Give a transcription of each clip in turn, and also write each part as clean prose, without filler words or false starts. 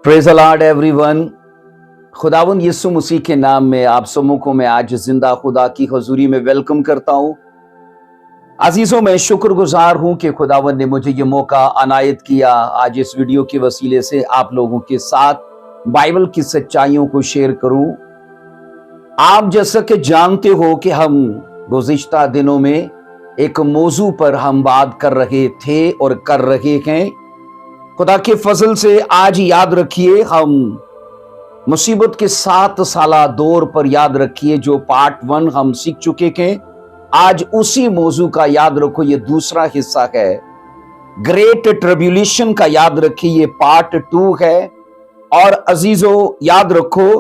Praise the Lord everyone. खुदावंद यीशु मसीह के नाम में आप सबों को मैं आज जिंदा खुदा की हुजूरी में वेलकम करता हूं। अजीजों, मैं शुक्रगुजार हूं कि खुदावंद ने मुझे ये मौका अनायत किया आज इस वीडियो के वसीले से आप लोगों के साथ बाइबल की सच्चाइयों को शेयर करूं। आप जैसा कि जानते हो कि हम गुज़िश्ता दिनों में एक मौजू पर हम बात कर रहे थे और कर रहे हैं। खुदा के फजल से आज याद रखिए, हम मुसीबत के 7 साला दौर पर याद रखिए जो पार्ट 1 हम सीख चुके हैं। आज उसी मौजू का याद रखो, ये दूसरा हिस्सा है। ग्रेट ट्रिब्यूलेशन का याद रखिए, ये पार्ट 2 है। और अजीजों याद रखो,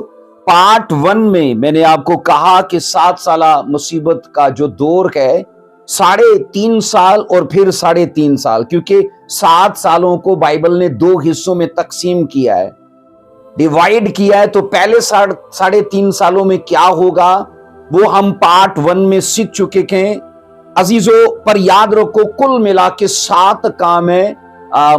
पार्ट 1 में मैंने आपको कहा कि 7 साला मुसीबत का जो दौर है 3.5 साल और फिर 3.5 साल, क्योंकि 7 सालों को बाइबल ने 2 हिस्सों में तकसीम किया है, डिवाइड किया है। तो पहले 3.5 सालों में क्या होगा वो हम पार्ट 1 में सीख चुके हैं अजीजों। पर याद रखो, कुल मिला के 7 काम है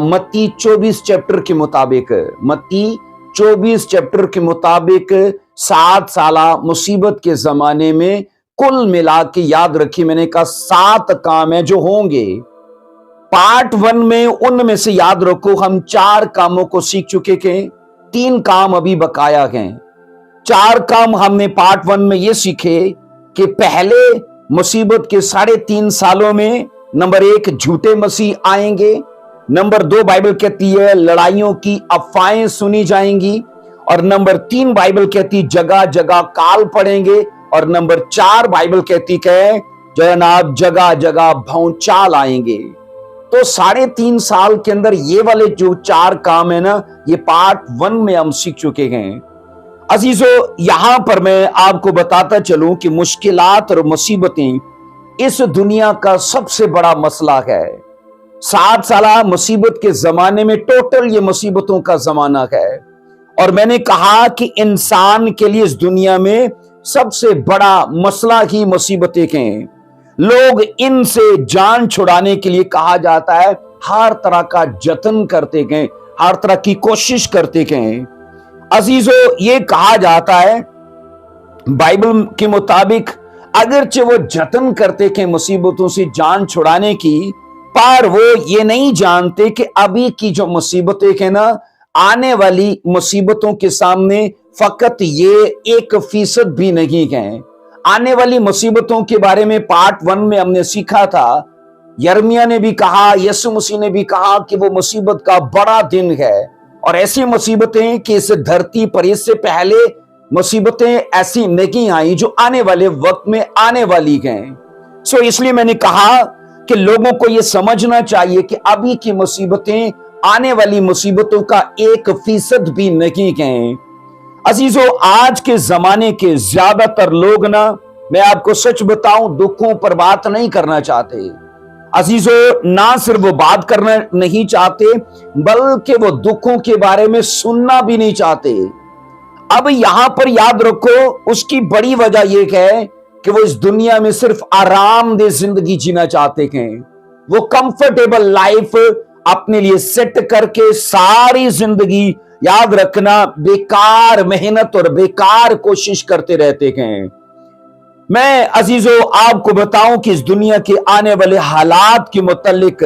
मत्ती 24 चैप्टर के मुताबिक। मत्ती 24 चैप्टर के मुताबिक 7 साला मुसीबत के जमाने में कुल मिला के याद रखिए, मैंने कहा 7 काम है जो होंगे। पार्ट 1 में उनमें से याद रखो हम 4 कामों को सीख चुके हैं, 3 काम अभी बकाया हैं। 4 काम हमने पार्ट 1 में ये सीखे कि पहले मुसीबत के 3.5 सालों में नंबर 1 झूठे मसीह आएंगे, नंबर 2 बाइबल कहती है लड़ाइयों की अफवाहें सुनी जाएंगी, और नंबर 3 बाइबल कहती जगह जगह काल पड़ेंगे, और नंबर 4 बाइबल कहती है जनाब जगह जगह भौचाल आएंगे। तो 3.5 साल के अंदर ये वाले जो 4 काम है ना, ये पार्ट 1 में हम सीख चुके हैं अजीजों। यहां पर मैं आपको बताता चलूं कि मुश्किलात और मुसीबतें इस दुनिया का सबसे बड़ा मसला है। 7 साला मुसीबत के जमाने में टोटल ये मुसीबतों का जमाना है। और मैंने कहा कि इंसान के लिए इस दुनिया में सबसे बड़ा मसला ही मुसीबतें हैं। लोग इनसे जान छुड़ाने के लिए कहा जाता है हर तरह का जतन करते हैं, हर तरह की कोशिश करते हैं अजीजों। ये कहा जाता है बाइबल के मुताबिक अगरचे वो जतन करते हैं मुसीबतों से जान छुड़ाने की, पर वो ये नहीं जानते कि अभी की जो मुसीबतें हैं ना, आने वाली मुसीबतों के सामने फकत ये 1% भी नहीं है। आने वाली मुसीबतों के बारे में पार्ट 1 में हमने सीखा था। यर्मिया ने भी कहा, यीशु मसीह ने भी कहा कि वो मुसीबत का बड़ा दिन है, और ऐसी मुसीबतें कि इस धरती पर इससे पहले मुसीबतें ऐसी नहीं आई जो आने वाले वक्त में आने वाली हैं। सो इसलिए मैंने कहा कि लोगों को यह समझना चाहिए कि अभी की मुसीबतें आने वाली मुसीबतों का 1% भी नहीं हैं अजीजों। आज के जमाने के ज्यादातर लोग ना, मैं आपको सच बताऊं, दुखों पर बात नहीं करना चाहते अजीजों। ना सिर्फ वो बात करना नहीं चाहते, बल्कि वो दुखों के बारे में सुनना भी नहीं चाहते। अब यहां पर याद रखो, उसकी बड़ी वजह यह है कि वो इस दुनिया में सिर्फ आरामदेह जिंदगी जीना चाहते हैं। वो कंफर्टेबल लाइफ अपने लिए सेट करके सारी जिंदगी याद रखना बेकार मेहनत और बेकार कोशिश करते रहते हैं। मैं अजीजों आपको बताऊं कि इस दुनिया के आने वाले हालात के मुतालिक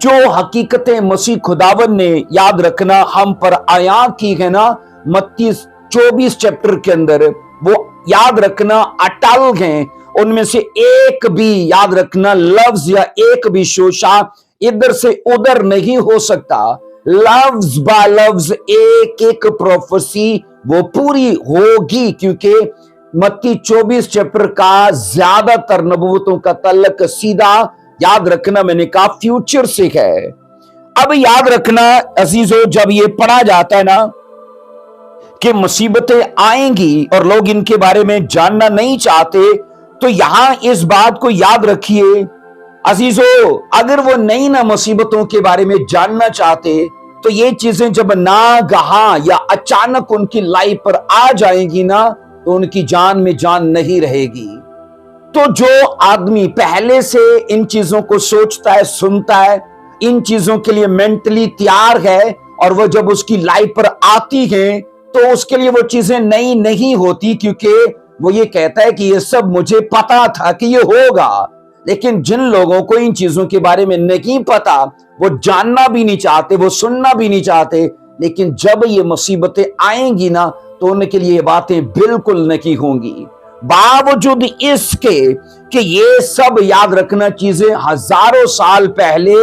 जो हकीकतें मसीह खुदावन ने याद रखना हम पर आया की है ना, मत्ती 24 चैप्टर के अंदर, वो याद रखना अटल हैं। उनमें से एक भी याद रखना लफ्ज या एक भी शोशा इधर से उधर नहीं हो सकता। लफ्ज बाय लफ्ज एक एक प्रोफेसी वो पूरी होगी, क्योंकि मत्ती 24 चैप्टर का ज्यादातर नबूवतों का तल्लक सीधा याद रखना मैंने कहा फ्यूचर से है। अब याद रखना अजीजों, जब ये पढ़ा जाता है ना कि मुसीबतें आएंगी और लोग इनके बारे में जानना नहीं चाहते, तो यहां इस बात को याद रखिए अजीजों, अगर वो नई ना मुसीबतों के बारे में जानना चाहते, तो ये चीजें जब नागहा या अचानक उनकी लाइफ पर आ जाएंगी ना, तो उनकी जान में जान नहीं रहेगी। तो जो आदमी पहले से इन चीजों को सोचता है, सुनता है, इन चीजों के लिए मेंटली तैयार है और वो जब उसकी लाइफ पर आती हैं तो उसके लिए वो चीजें नई नहीं होती, क्योंकि वो ये कहता है कि ये सब मुझे पता था कि ये होगा। लेकिन जिन लोगों को इन चीजों के बारे में नहीं पता, वो जानना भी नहीं चाहते, वो सुनना भी नहीं चाहते, लेकिन जब ये मुसीबतें आएंगी ना तो उनके लिए ये बातें बिल्कुल नहीं होंगी। बावजूद इसके कि ये सब याद रखना चीजें हजारों साल पहले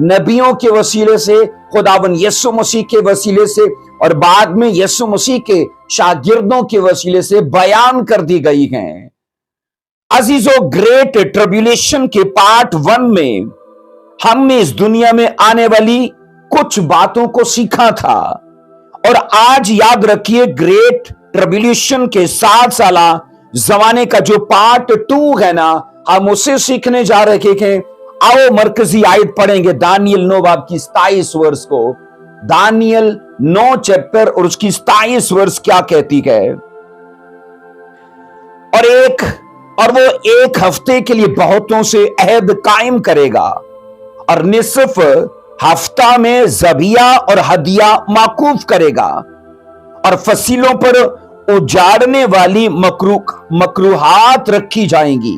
नबियों के वसीले से, खुदावन यीशु मसीह के वसीले से और बाद में यीशु मसीह के शागिर्दों के वसीले से बयान कर दी गई हैं। अजीजों, ग्रेट ट्रिब्यूलेशन के पार्ट 1 में हमने इस दुनिया में आने वाली कुछ बातों को सीखा था, और आज याद रखिए ग्रेट ट्रिब्यूलेशन के 7 साला जमाने का जो पार्ट 2 है ना, हम उसे सीखने जा रहे हैं। आओ मरकजी आयत पढ़ेंगे दानियल 9 बाब की 27 वर्ष को। दानियल 9 चैप्टर और उसकी 27 वर्ष क्या कहती है। और वो एक हफ्ते के लिए बहुतों से अहद कायम करेगा, और निसफ हफ्ता में जबिया और हदिया माकूफ करेगा, और फसीलों पर उजाड़ने वाली मकरूहात रखी जाएंगी,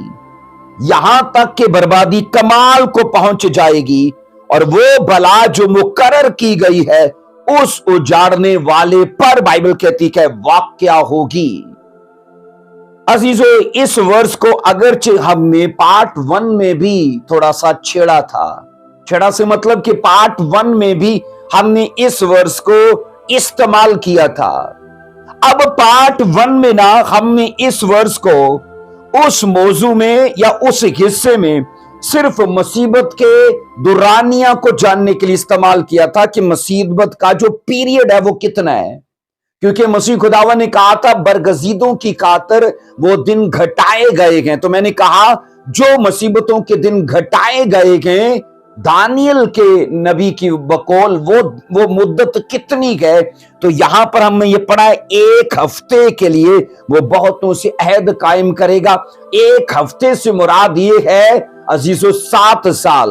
यहां तक कि बर्बादी कमाल को पहुंच जाएगी, और वो बला जो मुकर्रर की गई है उस उजाड़ने वाले पर बाइबल कहती है वाक़या होगी। अजीजों, इस वर्ष को अगरचे हमने पार्ट 1 में भी थोड़ा सा छेड़ा से मतलब कि पार्ट 1 में भी हमने इस वर्ष को इस्तेमाल किया था। अब पार्ट 1 में ना हमने इस वर्ष को उस मौजू में या उस हिस्से में सिर्फ मुसीबत के दुरानिया को जानने के लिए इस्तेमाल किया था कि मुसीबत का जो पीरियड है वो कितना है, क्योंकि मसीह खुदावन ने कहा था बरगजीदों की खातर वो दिन घटाए गए हैं। तो मैंने कहा जो मुसीबतों के दिन घटाए गए हैं, दानियल के नबी की बकौल वो मुद्दत कितनी है, तो यहां पर हमने ये पढ़ा है एक हफ्ते के लिए वो बहुतों से अहद कायम करेगा। एक हफ्ते से मुराद ये है अजीजों 7 साल।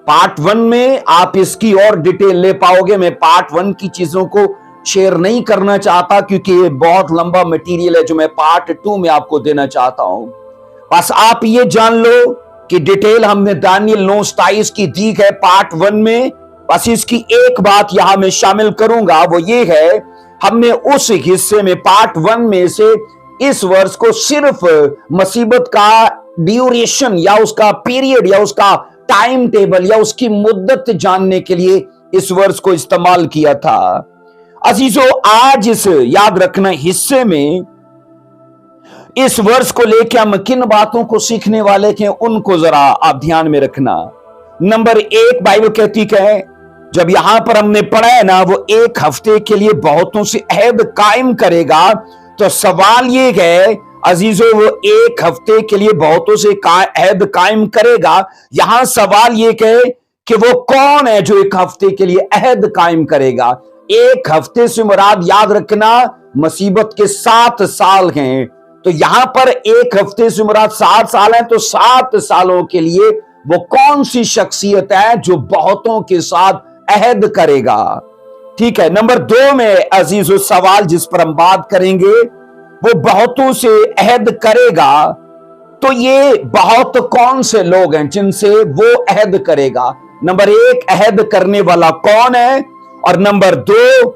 पार्ट 1 में आप इसकी और डिटेल ले पाओगे। मैं पार्ट 1 की चीजों को शेयर नहीं करना चाहता क्योंकि ये बहुत लंबा मटेरियल है जो मैं पार्ट 2 में आपको देना चाहता हूं। बस आप ये जान लो कि डिटेल हमने दानियल 9:27 की दी है पार्ट 1 में। बस इसकी एक बात यहां मैं शामिल करूंगा, वो ये है हमने उस हिस्से में पार्ट 1 में से इस वर्ष को सिर्फ मुसीबत का ड्यूरेशन या उसका पीरियड या उसका टाइम टेबल या उसकी मुद्दत जानने के लिए इस वर्ष को इस्तेमाल किया था। अजीजों, आज इस याद रखना हिस्से में इस वर्ष को लेकर हम किन बातों को सीखने वाले हैं उनको जरा आप ध्यान में रखना। नंबर 1, बाइबल कहती है जब यहां पर हमने पढ़ा है ना वो एक हफ्ते के लिए बहुतों से अहद कायम करेगा, तो सवाल ये है अजीजों वो एक हफ्ते के लिए बहुतों से अहद कायम करेगा। यहां सवाल ये है कि वो कौन है जो एक हफ्ते के लिए अहद कायम करेगा। एक हफ्ते से मुराद याद रखना मुसीबत के 7 साल हैं, तो यहां पर एक हफ्ते से मुराद 7 साल है, तो 7 सालों के लिए वो कौन सी शख्सियत है जो बहुतों के साथ अहद करेगा। ठीक है, नंबर 2 में अजीजों सवाल जिस पर हम बात करेंगे वो बहुतों से अहद करेगा, तो ये बहुत कौन से लोग हैं जिनसे वो अहद करेगा। नंबर 1, अहद करने वाला कौन है, और नंबर 2,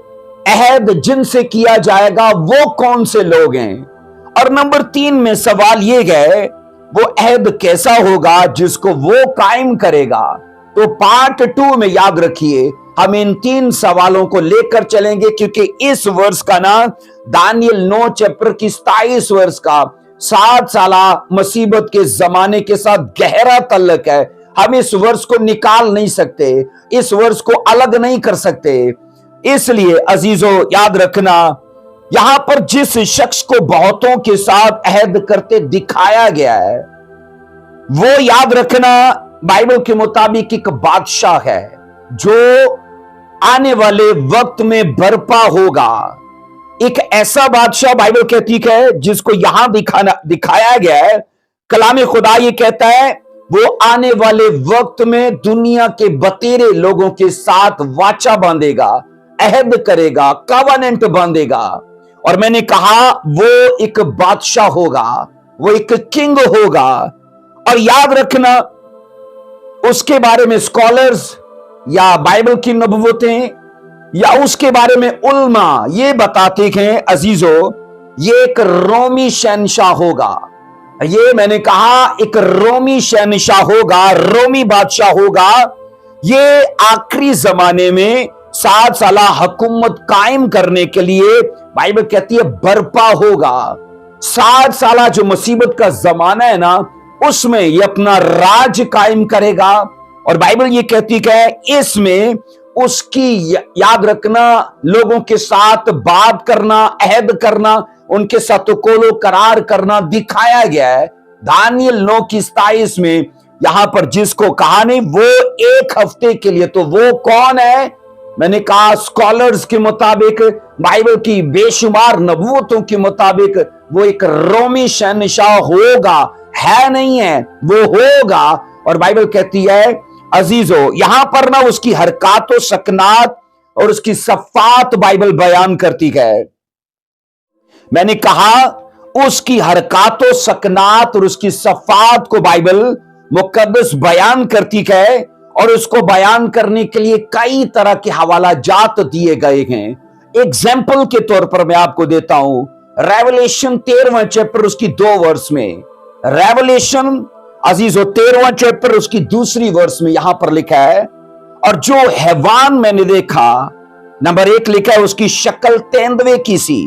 अहद जिनसे किया जाएगा वो कौन से लोग हैं। और नंबर 3 में सवाल ये है वो अहद कैसा होगा जिसको वो कायम करेगा। तो पार्ट 2 में याद रखिए हम इन 3 सवालों को लेकर चलेंगे, क्योंकि इस वर्ष का ना दानियल 9 चैप्टर की 27 वर्ष का 7 साला मुसीबत के जमाने के साथ गहरा तल्लक है। हम इस वर्ष को निकाल नहीं सकते, इस वर्ष को अलग नहीं कर सकते। इसलिए अजीजों याद रखना यहां पर जिस शख्स को बहुतों के साथ अहद करते दिखाया गया है वो याद रखना बाइबल के मुताबिक एक बादशाह है जो आने वाले वक्त में बर्पा होगा। एक ऐसा बादशाह बाइबल कहती है जिसको यहां दिखाया गया है। कलाम खुदा ये कहता है वो आने वाले वक्त में दुनिया के बतेरे लोगों के साथ वाचा बांधेगा, अहद करेगा, कवनेंट बांधेगा। और मैंने कहा वो एक बादशाह होगा, वो एक किंग होगा। और याद रखना, उसके बारे में स्कॉलर्स या बाइबल की नबूवतें या उसके बारे में उल्मा ये बताते हैं अजीजों, ये एक रोमी शहनशाह होगा। ये मैंने कहा एक रोमी शहनशाह होगा, रोमी बादशाह होगा। ये आखिरी जमाने में 7 साला हुकूमत कायम करने के लिए बाइबल कहती है बर्पा होगा। 7 साला जो मुसीबत का जमाना है ना, उसमें ये अपना राज कायम करेगा। और बाइबल ये कहती है इसमें उसकी, याद रखना, लोगों के साथ बात करना, अहद करना, उनके साथ कोलो करार करना दिखाया गया है। दानियल 9:27 में यहां पर जिसको कहा नहीं वो 1 हफ्ते के लिए, तो वो कौन है? मैंने कहा स्कॉलर्स के मुताबिक, बाइबल की बेशुमार नबूवतों के मुताबिक वो एक रोमी शहनशाह होगा। है नहीं है, वो होगा। और बाइबल कहती है अजीजों, यहां पर ना उसकी हरकत सकनात और उसकी सफात बाइबल बयान करती है। मैंने कहा उसकी हरकत सकनात और उसकी सफात को बाइबल मुकद्दस बयान करती है। और उसको बयान करने के लिए कई तरह के हवाला जात दिए गए हैं। एग्जाम्पल के तौर पर मैं आपको देता हूं, रेवलेशन 13वां चैप्टर उसकी 2 वर्स में, रेवलेशन अजीजों 13वां चैप्टर उसकी 2री वर्स में यहां पर लिखा है, और जो हैवान मैंने देखा, नंबर 1 लिखा है उसकी शक्ल तेंदुए की सी,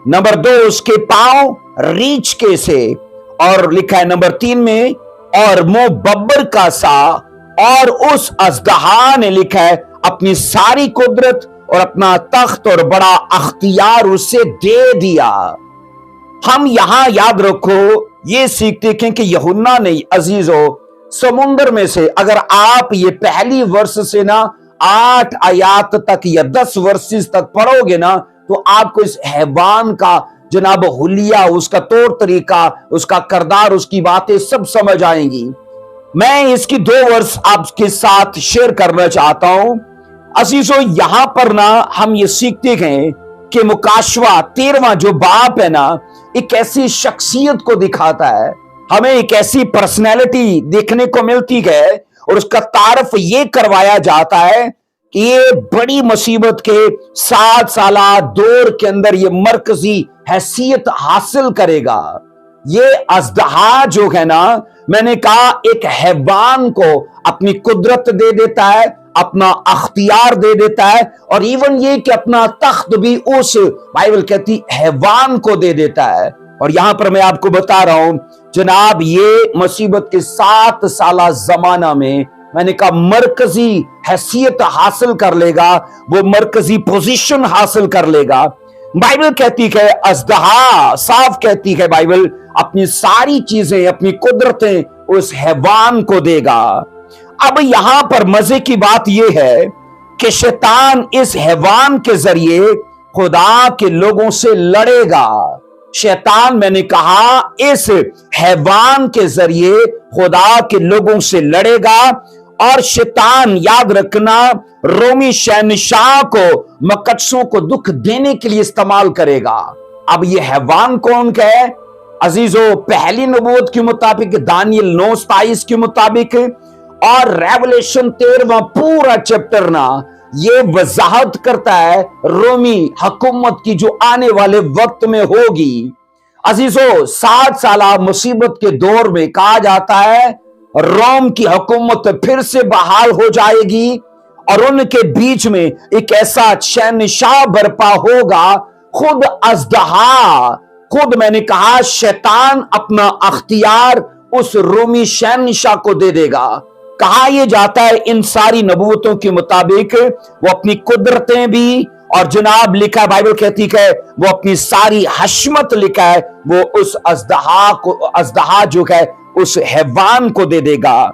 नंबर 2 उसके पांव रीछ के से, और लिखा है नंबर 3 में और मुंह बब्बर का सा। और उस अजदहा ने लिखा है अपनी सारी कुदरत और अपना तख्त और बड़ा अख्तियार उसे दे दिया। हम यहां याद रखो ये सीखते हैं कि यूहन्ना ने अजीजों समुंदर में से, अगर आप ये पहली वर्ष से ना 8 आयात तक या 10 वर्सेस तक पढ़ोगे ना, तो आपको इस हैवान का जनाब हुलिया, उसका तौर तरीका, उसका करदार, उसकी बातें सब समझ आएंगी। मैं इसकी 2 वर्ष आपके साथ शेयर करना चाहता हूं। अजीजों यहां पर ना हम ये सीखते हैं कि मुकाशवा 13वां जो बाप है ना, एक ऐसी शख्सियत को दिखाता है, हमें एक ऐसी पर्सनैलिटी देखने को मिलती है और उसका तारफ ये करवाया जाता है कि ये बड़ी मुसीबत के 7 साला दौर के अंदर ये मरकजी हैसियत हासिल करेगा। ये अजदहा जो है ना, मैंने कहा एक हैवान को अपनी कुदरत दे देता है, अपना अख्तियार दे देता है, और इवन ये कि अपना तख्त भी उस बाइबल कहती हैवान को दे देता है। और यहां पर मैं आपको बता रहा हूं जनाब, ये मुसीबत के 7 साला जमाना में मैंने कहा मरकजी हैसियत हासिल कर लेगा, वो मरकजी पोजीशन हासिल कर लेगा। बाइबल कहती है अजदहा, साफ कहती है बाइबल, अपनी सारी चीजें, अपनी कुदरतें उस हैवान को देगा। अब यहां पर मजे की बात यह है कि शैतान इस हैवान के जरिए खुदा के लोगों से लड़ेगा। शैतान, मैंने कहा, इस हैवान के जरिए खुदा के लोगों से लड़ेगा। और शैतान, याद रखना, रोमी शहनशाह को मकदसों को दुख देने के लिए इस्तेमाल करेगा। अब ये हैवान कौन का है अजीजों? पहली नबूवत के मुताबिक, दानियल 9:27 के मुताबिक, और रेवलेशन 13वां पूरा चैप्टर ना ये वजाहत करता है रोमी हुकूमत की जो आने वाले वक्त में होगी। अजीजों 7 साला मुसीबत के दौर में कहा जाता है रोम की हुकूमत फिर से बहाल हो जाएगी और उनके बीच में एक ऐसा शहनशाह बर्पा होगा, खुद अजदहा, खुद मैंने कहा शैतान अपना अख्तियार उस रोमी शहनशाह को दे देगा। कहा यह जाता है इन सारी नबूवतों के मुताबिक वो अपनी कुदरतें भी, और जनाब लिखा बाइबल कहती है वो अपनी सारी हशमत लिखा है वो उस अजदहा को, अजदहा जो है उस हैवान को दे देगा।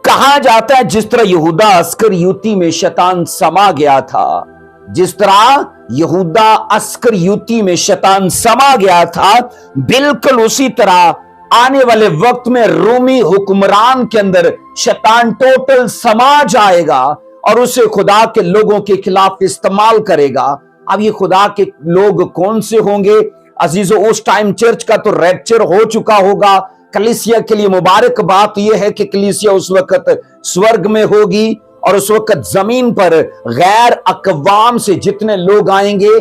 कहा जाता है जिस तरह यहूदा अस्करियोती में शैतान समा गया था, जिस तरह यहूदा अस्करियोती में शैतान समा गया था, बिल्कुल उसी तरह आने वाले वक्त में रोमी हुक्मरान के अंदर शैतान टोटल समा जाएगा और उसे खुदा के लोगों के खिलाफ इस्तेमाल करेगा। अब ये खुदा के लोग कौन से होंगे अजीजों? उस टाइम चर्च का तो रैप्चर हो चुका होगा। कलीसिया के लिए मुबारक बात यह है कि कलीसिया उस वक्त स्वर्ग में होगी और उस वक्त जमीन पर गैर अकवाम से जितने लोग आएंगे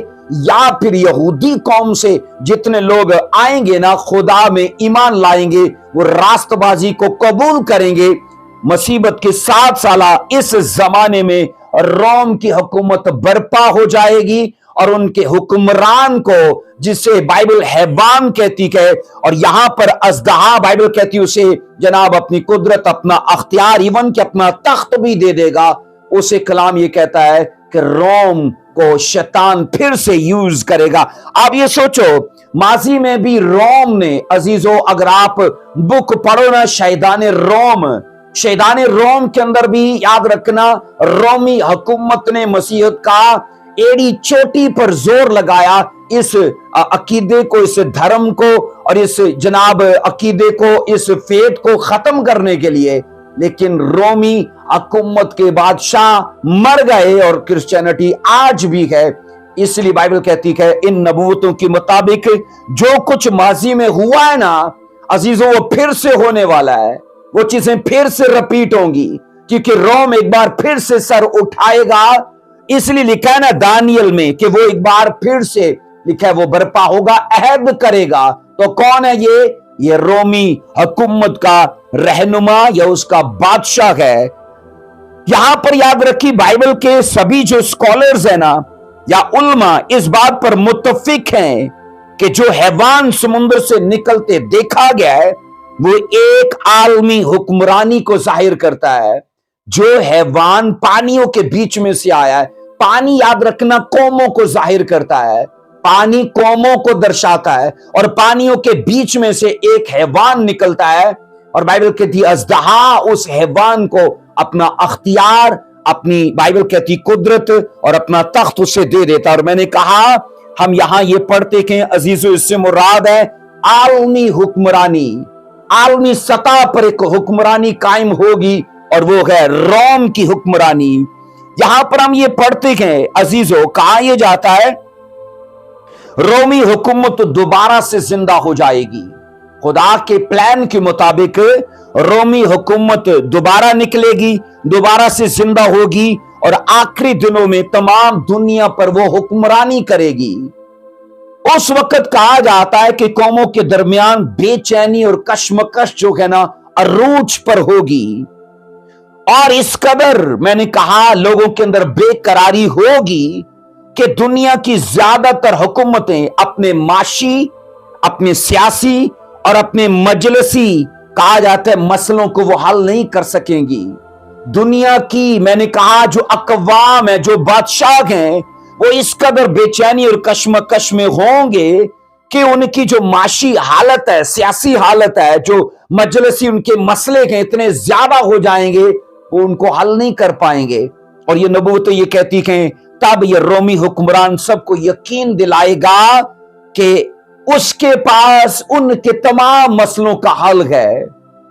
या फिर यहूदी कौम से जितने लोग आएंगे ना, खुदा में ईमान लाएंगे, वो रास्तबाजी को कबूल करेंगे। मुसीबत के 7 साला इस जमाने में रोम की हुकूमत बर्पा हो जाएगी और उनके हुक्मरान को, जिसे बाइबल हैवान कहती है और यहां पर अजदहा बाइबल कहती है उसे जनाब अपनी कुदरत, अपना अख्तियार, इवन कि अपना तख्त भी दे देगा। उसे कलाम ये कहता है कि रोम को शैतान फिर से यूज करेगा। आप ये सोचो, माजी में भी रोम ने, अजीजों अगर आप बुक पढ़ो ना शैतान रोम के अंदर भी याद रखना, रोमी हुकूमत ने मसीहत का एड़ी चोटी पर जोर लगाया इस अकीदे को, इस धर्म को और इस जनाब अकीदे को, इस फेथ को खत्म करने के लिए। लेकिन रोमी हुकूमत के बादशाह मर गए और क्रिश्चियनिटी आज भी है। इसलिए बाइबल कहती है इन नबूवतों के मुताबिक जो कुछ माजी में हुआ है ना अजीजों, वो फिर से होने वाला है। वो चीजें फिर से रिपीट होंगी क्योंकि रोम एक बार फिर से सर उठाएगा। इसलिए लिखा है ना दानियल में कि वो एक बार फिर से लिखा है वो बर्पा होगा, अहद करेगा। तो कौन है ये रोमी हुकूमत का रहनुमा या उसका बादशाह है। यहां पर याद रखी बाइबल के सभी जो स्कॉलर्स है ना या उल्मा इस बात पर मुत्तफिक हैं कि जो हैवान समुद्र से निकलते देखा गया है वो एक आलमी हुक्मरानी को जाहिर करता है। जो हैवान पानियों के बीच में से आया है, पानी याद रखना कौमों को जाहिर करता है, पानी कौमों को दर्शाता है और पानियों के बीच में से एक हैवान निकलता है और बाइबल कहती है अजदहा उस हैवान को अपना अख्तियार, अपनी बाइबल कहती कुदरत और अपना तख्त उसे दे देता। और मैंने कहा हम यहां ये पढ़ते कि अजीजों इससे मुराद है आलमी हुक्मरानी, आलमी सतह पर एक हुक्मरानी कायम होगी और वो है रोम की हुक्मरानी। यहां पर हम ये पढ़ते हैं अजीजों, कहा यह जाता है रोमी हुकूमत दोबारा से जिंदा हो जाएगी। खुदा के प्लान के मुताबिक रोमी हुकूमत दोबारा निकलेगी, दोबारा से जिंदा होगी और आखिरी दिनों में तमाम दुनिया पर वो हुक्मरानी करेगी। उस वक्त कहा जाता है कि कौमों के दरमियान बेचैनी और कश्मकश जो है ना अरूज पर होगी और इस कदर मैंने कहा लोगों के अंदर बेकरारी होगी कि दुनिया की ज्यादातर हुकूमतें अपने माशी, अपने सियासी और अपने मजलसी कहा जाता है मसलों को वो हल नहीं कर सकेंगी। दुनिया की मैंने कहा जो अकवाम है, जो बादशाह हैं, वो इस कदर बेचैनी और कश्मकश में होंगे कि उनकी जो माशी हालत है, सियासी हालत है, जो मजलसी उनके मसले हैं इतने ज्यादा हो जाएंगे वो उनको हल नहीं कर पाएंगे। और ये नबूवत ये कहती हैं तब ये रोमी हुक्मरान सबको यकीन दिलाएगा कि उसके पास उनके तमाम मसलों का हल है।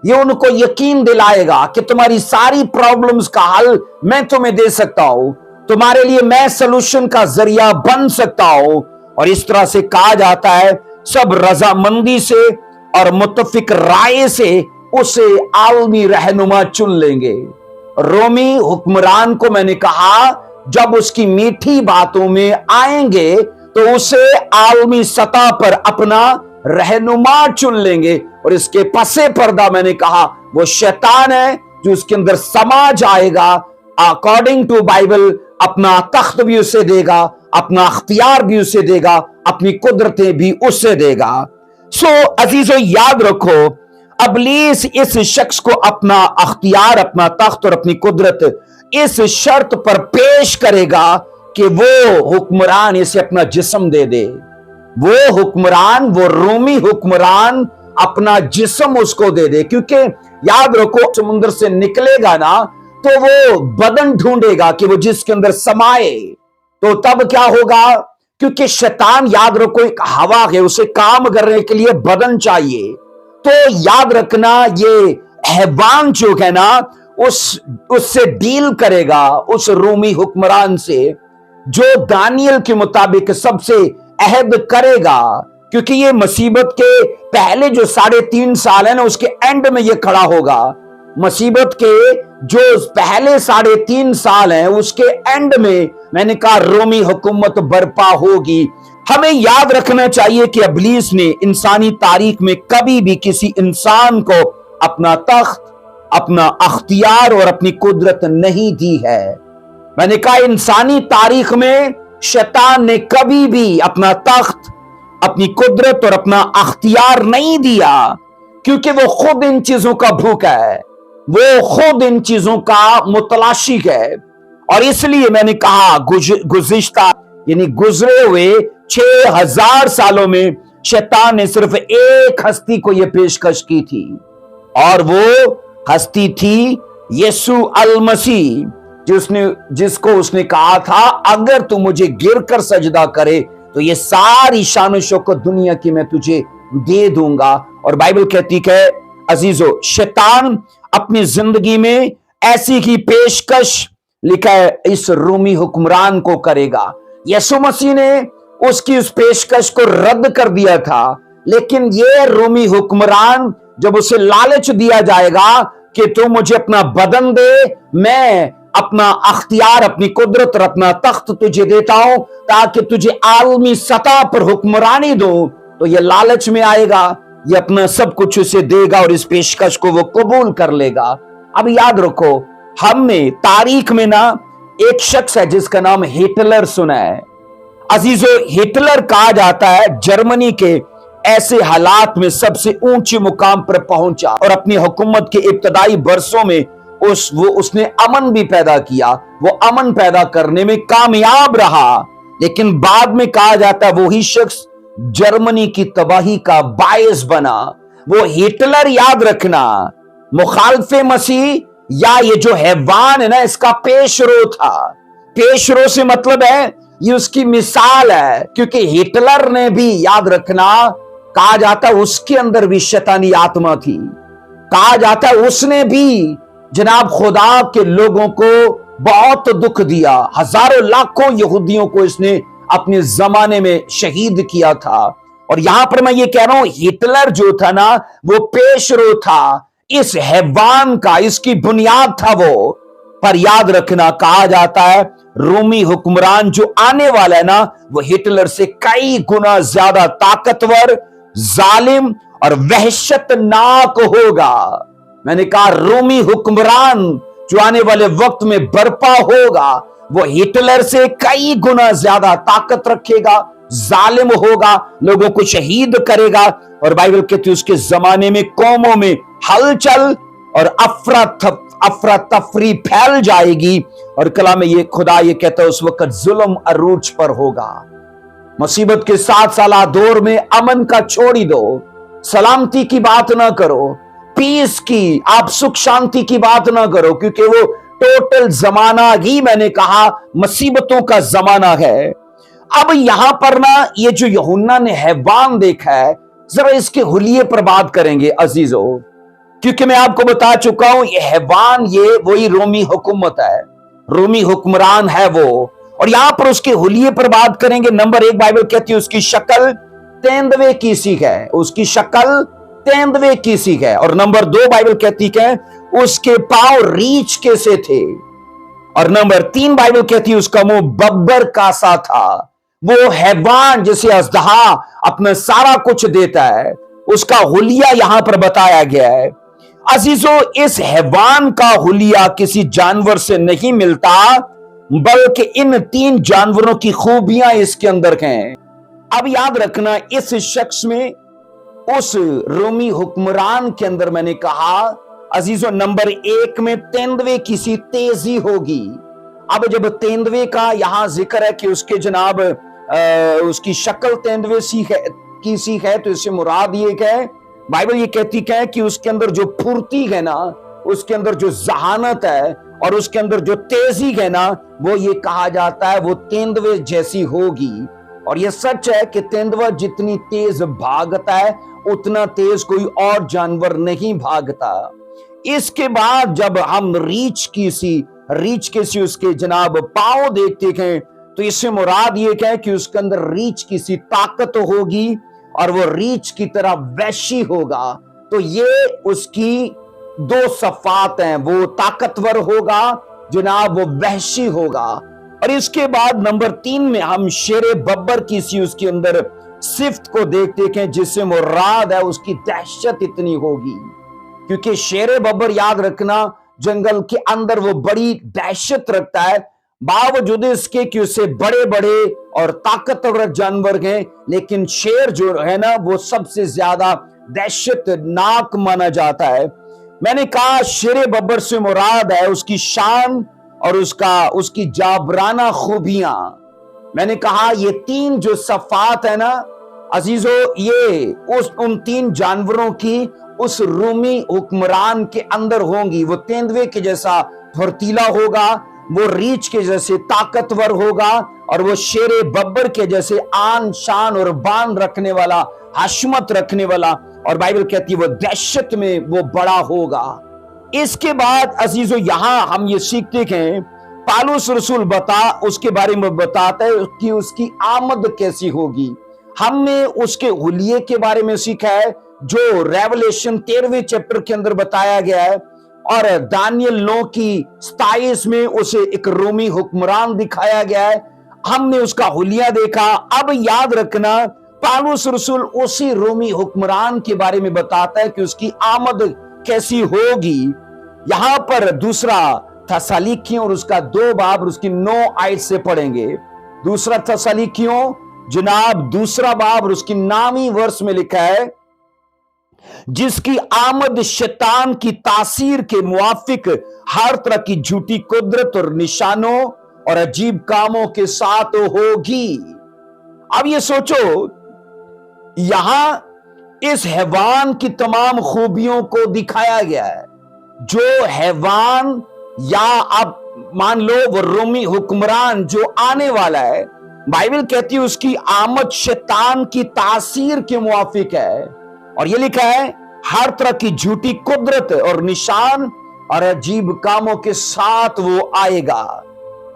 ये उनको यकीन दिलाएगा कि तुम्हारी सारी प्रॉब्लम्स का हल मैं तुम्हें दे सकता हूं, तुम्हारे लिए मैं सलूशन का जरिया बन सकता हूं। और इस तरह से कहा जाता है सब रजामंदी से और मुत्तफिक राय से उसे आलमी रहनुमा चुन लेंगे। रोमी हुक्मरान को मैंने कहा जब उसकी मीठी बातों में आएंगे तो उसे आलमी सतह पर अपना रहनुमा चुन लेंगे और इसके पसे पर्दा मैंने कहा वो शैतान है जो उसके अंदर समा जाएगा। अकॉर्डिंग टू बाइबल अपना तख्त भी उसे देगा, अपना अख्तियार भी उसे देगा, अपनी कुदरतें भी उससे देगा। सो अजीजों याद रखो अबलीस इस शख्स को अपना अख्तियार, अपना तख्त और अपनी कुदरत इस शर्त पर पेश करेगा कि वो हुक्मरान इसे अपना जिस्म दे दे। वो हुक्मरान, वो रोमी हुक्मरान अपना जिस्म उसको दे दे। क्योंकि याद रखो समुद्र से निकलेगा ना तो वो बदन ढूंढेगा कि वो जिसके अंदर समाए। तो तब क्या होगा, क्योंकि शैतान याद रखो एक हवा है, उसे काम करने के लिए बदन चाहिए। तो याद रखना ये हैवान जो है ना उससे डील करेगा, उस रोमी हुक्मरान से जो दानियल के मुताबिक सबसे अहद करेगा, क्योंकि ये मुसीबत के पहले जो 3.5 साल है ना उसके एंड में ये खड़ा होगा। मुसीबत के जो पहले 3.5 साल हैं उसके एंड में मैंने कहा रोमी हुकूमत बर्पा होगी। हमें याद रखना चाहिए कि इब्लीस ने इंसानी तारीख में कभी भी किसी इंसान को अपना तख्त, अपना अख्तियार और अपनी कुदरत नहीं दी है। मैंने कहा इंसानी तारीख में शैतान ने कभी भी अपना तख्त, अपनी कुदरत और अपना अख्तियार नहीं दिया, क्योंकि वो खुद इन चीजों का भूखा है, वो खुद इन चीजों का मुतलाशी है। और इसलिए मैंने कहा गुज़िश्ता यानी गुजरे हुए 6000 सालों में शैतान ने सिर्फ एक हस्ती को यह पेशकश की थी, और वो हस्ती थी यीशु अल मसीह, जिसको उसने कहा था अगर तू मुझे गिरकर सजदा करे तो ये सारी शान शौकत दुनिया की मैं तुझे दे दूंगा। और बाइबल कहती है अजीजो, शैतान अपनी जिंदगी में ऐसी ही पेशकश लिखा है इस रोमी हुक्मरान को करेगा। यीशु मसीह ने उसकी उस पेशकश को रद्द कर दिया था, लेकिन ये रोमी हुक्मरान जब उसे लालच दिया जाएगा कि तू मुझे अपना बदन दे, मैं अपना अख्तियार, अपनी कुदरत और अपना तख्त तुझे देता हूं ताकि तुझे आलमी सतह पर हुक्मरानी दो, तो ये लालच में आएगा, ये अपना सब कुछ उसे देगा और इस पेशकश को वो कबूल कर लेगा। अब याद रखो, हमने तारीख में ना एक शख्स है जिसका नाम हिटलर सुना है। अजीजो, हिटलर कहा जाता है जर्मनी के ऐसे हालात में सबसे ऊंचे मुकाम पर पहुंचा और अपनी हुकूमत के इब्तदाई बरसों में उसने अमन भी पैदा किया, वो अमन पैदा करने में कामयाब रहा, लेकिन बाद में कहा जाता है वही शख्स जर्मनी की तबाही का बायस बना। वो हिटलर, याद रखना, मुखालफे मसीह या ये जो हैवान है ना इसका पेशरो था। पेशरो से मतलब है ये उसकी मिसाल है, क्योंकि हिटलर ने भी, याद रखना, कहा जाता है उसके अंदर भी शैतानी आत्मा थी। कहा जाता है उसने भी जनाब खुदा के लोगों को बहुत दुख दिया, हजारों लाखों यहूदियों को इसने अपने जमाने में शहीद किया था। और यहां पर मैं ये कह रहा हूं हिटलर जो था ना वो पेशरो था इस हैवान का, इसकी बुनियाद था वो। पर याद रखना, कहा जाता है रोमी हुक्मरान जो आने वाला है ना वो हिटलर से कई गुना ज्यादा ताकतवर, जालिम और वहशतनाक होगा। मैंने कहा रोमी हुक्मरान जो आने वाले वक्त में बर्पा होगा वो हिटलर से कई गुना ज्यादा ताकत रखेगा, जालिम होगा, लोगों को शहीद करेगा। और बाइबल कहती है उसके जमाने में कौमों में हलचल और अफरा तफरी फैल जाएगी। और कलाम में ये खुदा ये कहता है उस वक्त जुल्म अरूज पर होगा। मुसीबत के 7 साल दौर में अमन का छोड़ी दो, सलामती की बात ना करो, पीस की, आप सुख शांति की बात ना करो, क्योंकि वो टोटल जमाना ही, मैंने कहा, मुसीबतों का जमाना है। अब यहां पर ना ये जो यूहन्ना ने हैवान देखा है, जरा इसके हुलिये पर बात करेंगे अजीजों, क्योंकि मैं आपको बता चुका हूं ये हैवान ये वही रोमी हुकूमत है, रोमी हुक्मरान है वो। और यहां पर उसके हुलिये पर बात करेंगे। नंबर 1 बाइबल कहती है उसकी शक्ल तेंदुए की सी है, उसकी शक्ल तेंदुए की सी है। और नंबर 2 बाइबल कहती है उसके पांव रीछ के से थे। और नंबर 3 बाइबल कहती है उसका मुंह बब्बर का सा था। वो हैवान जिसे अजदहा अपना सारा कुछ देता है, उसका हुलिया यहां पर बताया गया है। अजीजों, इस हैवान का हुलिया किसी जानवर से नहीं मिलता, बल्कि इन 3 जानवरों की खूबियां इसके अंदर हैं। अब याद रखना, इस शख्स में, उस रोमी हुक्मरान के अंदर, मैंने कहा अजीजों, नंबर 1 में तेंदुए की सी तेजी होगी। अब जब तेंदुए का यहां जिक्र है कि उसके जनाब उसकी शक्ल तेंदुए की सी है, तो इससे मुराद ये है, बाइबल ये कहती है कि उसके अंदर जो फुर्ती है ना, उसके अंदर जो जहानत है और उसके अंदर जो तेजी है ना, वो ये कहा जाता है वो तेंदुए जैसी होगी। और ये सच है कि तेंदुआ जितनी तेज भागता है उतना तेज कोई और जानवर नहीं भागता। इसके बाद जब हम रीछ की सी उसके जनाब पांव देखते हैं, तो इससे मुराद ये क्या है कि उसके अंदर रीछ की सी ताकत होगी और वो रीछ की तरह वैशी होगा। तो ये उसकी दो सफात हैं, वो ताकतवर होगा जनाब, वो वहशी होगा। और इसके बाद नंबर 3 में हम शेरे बब्बर की सी उसके अंदर सिफ्त को देखते हैं, जिससे मुराद है उसकी दहशत इतनी होगी, क्योंकि शेरे बब्बर याद रखना जंगल के अंदर वो बड़ी दहशत रखता है, बावजूद इसके कि उससे बड़े बड़े और ताकतवर जानवर हैं, लेकिन शेर जो है ना वो सबसे ज्यादा दहशतनाक माना जाता है। मैंने कहा शेरे बब्बर से मुराद है उसकी शान और उसकी जाबराना खूबियां। मैंने कहा ये 3 जो सफात है ना अजीजों, ये उन 3 जानवरों की उस रूमी हुक्मरान के अंदर होंगी। वो तेंदुए के जैसा फुर्तीला होगा, वो रीछ के जैसे ताकतवर होगा, और वो शेरे बब्बर के जैसे आन शान और बान रखने वाला, हशमत रखने वाला, और बाइबल कहती है वो दहशत में वो बड़ा होगा। इसके बाद अजीजों यहां हम ये सीखते हैं, पालूस रसूल उसके बारे में बताता है कि उसकी आमद कैसी होगी। हमने उसके हुलिये के बारे में सीखा है जो रेवलेशन 13वें चैप्टर के अंदर बताया गया है, और दानियल 9 की 27 में उसे एक रोमी हुक्मरान दिखाया गया है। हमने उसका हुलिया देखा। अब याद रखना पालूस रसूल उसी रोमी हुक्मरान के बारे में बताता है कि उसकी आमद कैसी होगी। यहां पर दूसरा थस्सलुनीकियों और उसका 2 बाब और उसकी 9 आयत से पढ़ेंगे। दूसरा थस्सलुनीकियों जनाब 2 बाब और उसकी 9वीं वर्ष में लिखा है, जिसकी आमद शैतान की तासीर के मुआफिक हर तरह की झूठी कुदरत और निशानों और अजीब कामों के साथ होगी। अब ये सोचो, यहां इस हैवान की तमाम खूबियों को दिखाया गया है। जो हैवान या अब मान लो वो रोमी हुक्मरान जो आने वाला है, बाइबल कहती है उसकी आमद शैतान की तासीर के मुआफिक है, और ये लिखा है हर तरह की झूठी कुदरत और निशान और अजीब कामों के साथ वो आएगा।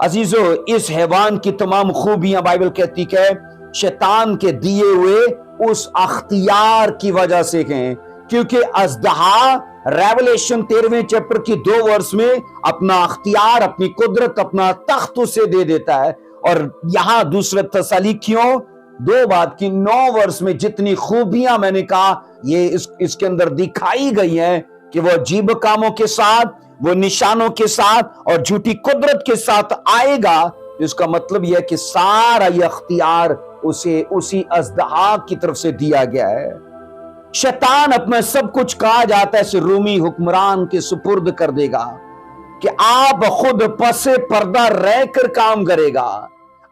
अजीजों, इस हैवान की तमाम खूबियां बाइबल कहती है शैतान के दिए हुए उस अख्तियार की वजह से हैं, क्योंकि अज़दहा रेवलेशन 13वें चैप्टर की 2 वर्ष में अपना अख्तियार, अपनी कुदरत, अपना तख्त उसे दे देता है। और यहां दूसरे थस्सलुनीकियों 2 बाब की 9 वर्ष में जितनी खूबियां मैंने कहा ये इसके अंदर दिखाई गई हैं कि वो अजीब कामों के साथ, वो निशानों के साथ और झूठी कुदरत के साथ आएगा। इसका मतलब यह है कि सारा ये अख्तियार उसे उसी अज़दहा की तरफ से दिया गया है। शैतान अपना सब कुछ कहा जाता है इस रूमी हुक्मरान के सुपुर्द कर देगा कि आप खुद पसे पर्दा रहकर काम करेगा,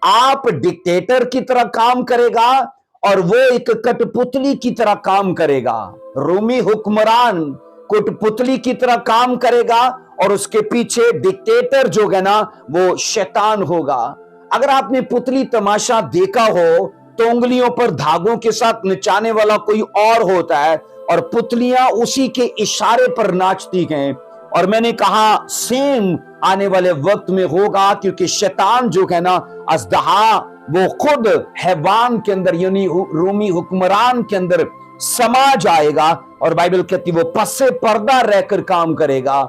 आप डिक्टेटर की तरह काम करेगा और वो एक कठपुतली की तरह काम करेगा। रूमी हुक्मरान कठपुतली की तरह काम करेगा और उसके पीछे डिक्टेटर जो है ना वो शैतान होगा। अगर आपने पुतली तमाशा देखा हो तो उंगलियों पर धागों के साथ नचाने वाला कोई और होता है और पुतलियां उसी के इशारे पर नाचती हैं। और मैंने कहा सेम आने वाले वक्त में होगा, क्योंकि शैतान जो है ना अज़दहा वो खुद हैवान के अंदर यानी रूमी हुक्मरान के अंदर समा जाएगा और बाइबल कहती वो पसे पर्दा रहकर काम करेगा।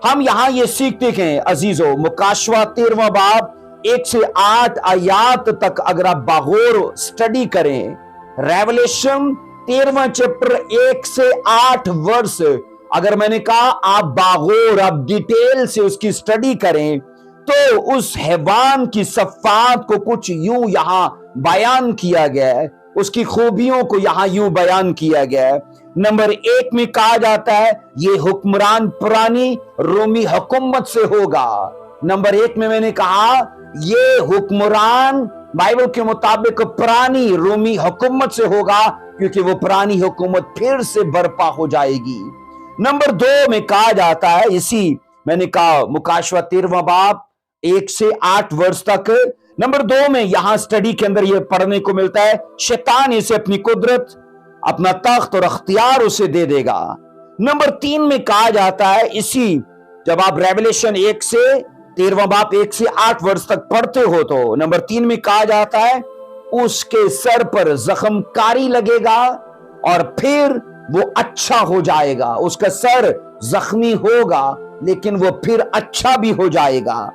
हम यहां ये सीखते हैं अजीजों, मुकाशवा 13वां बाब 1 से 8 आयात तक अगर आप बागौर स्टडी करें, रेवलेशन 13वां चैप्टर 1 से 8 वर्ष अगर मैंने कहा आप बागौर आप डिटेल से उसकी स्टडी करें तो उस हैवान की सफ़ात को कुछ यूं यहां बयान किया गया है, उसकी खूबियों को यहां यूं बयान किया गया है। नंबर 1 में कहा जाता है ये हुक्मरान पुरानी रोमी हुकूमत से होगा। नंबर 1 में मैंने कहा ये हुक्मरान बाइबल के मुताबिक पुरानी रोमी हुकूमत से होगा, क्योंकि वो पुरानी हुकूमत फिर से बर्पा हो जाएगी। नंबर 2 में कहा जाता है, इसी मैंने कहा मुकाशवा 13वां बाब 1 से 8 वर्ष तक, नंबर 2 में यहां स्टडी के अंदर यह पढ़ने को मिलता है शैतान इसे अपनी कुदरत अपना तख्त और अख्तियार उसे दे देगा। नंबर 3 में कहा जाता है, इसी जब आप रेवलेशन 1 से 13वां बाप 1 से 8 वर्ष तक पढ़ते हो तो नंबर 3 में कहा जाता है उसके सर पर जख्मकारी लगेगा और फिर वो अच्छा हो जाएगा। उसका सर जख्मी होगा लेकिन वो फिर अच्छा भी हो जाएगा।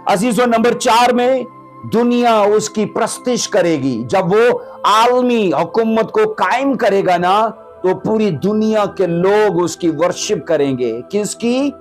अजीजों, नंबर 4 में दुनिया उसकी प्रस्तिश करेगी। जब वो आलमी हुकूमत को कायम करेगा ना तो पूरी दुनिया के लोग उसकी वर्शिप करेंगे। किसकी?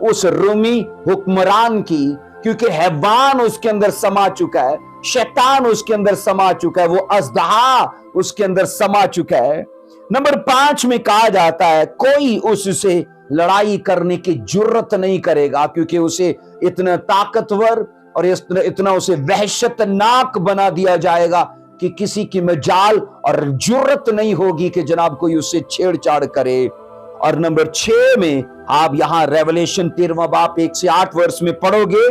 उस रूमी हुक्मरान की, क्योंकि हैवान उसके अंदर समा चुका है, शैतान उसके अंदर समा चुका है, वो अज़दहा उसके अंदर समा चुका है। नंबर 5 में कहा जाता है कोई उससे लड़ाई करने की जुर्रत नहीं करेगा, क्योंकि उसे इतना ताकतवर और इतना उसे वहशतनाक बना दिया जाएगा कि किसी की मजाल और जुर्रत नहीं होगी कि जनाब कोई उससे छेड़छाड़ करे। और नंबर 6 में आप यहां रेवलेशन 13वां बाप 1 से 8 वर्ष में पढ़ोगे,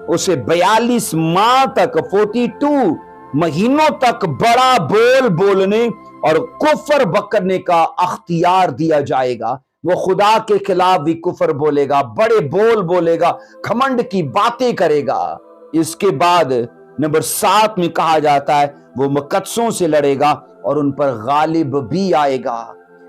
उसे 42 माह तक 42 महीनों तक बड़ा बोल बोलने और कुफर बकरने का अख्तियार दिया जाएगा। वो खुदा के खिलाफ भी कुफर बोलेगा, बड़े बोल बोलेगा, घमंड की बातें करेगा। इसके बाद नंबर 7 में कहा जाता है वो मुकद्दसों से लड़ेगा और उन पर गालिब भी आएगा।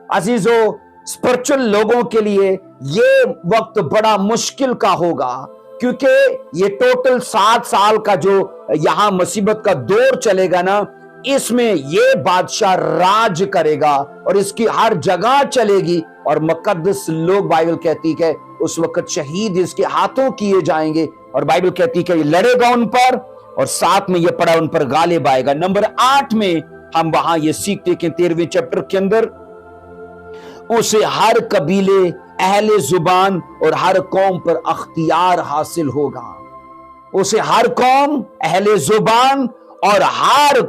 अजीजों, स्पिरिचुअल लोगों के लिए ये वक्त बड़ा मुश्किल का होगा, क्योंकि ये टोटल 7 साल का जो यहां मुसीबत का दौर चलेगा ना, इसमें ये बादशाह राज करेगा और इसकी हर जगह चलेगी। और मुकद्दस लोग, बाइबल कहती है उस वक्त शहीद इसके हाथों किए जाएंगे, और बाइबल कहती है ये लड़ेगा उन पर, और 7 में ये पड़ा उन पर गालिब आएगा। नंबर 8 में हम वहां ये सीखते कि 13वें चैप्टर के अंदर उसे हर कबीले, अहले जुबान और हर कौम पर अख्तियार हासिल होगा। उसे हर कौम, अहले जुबान और हर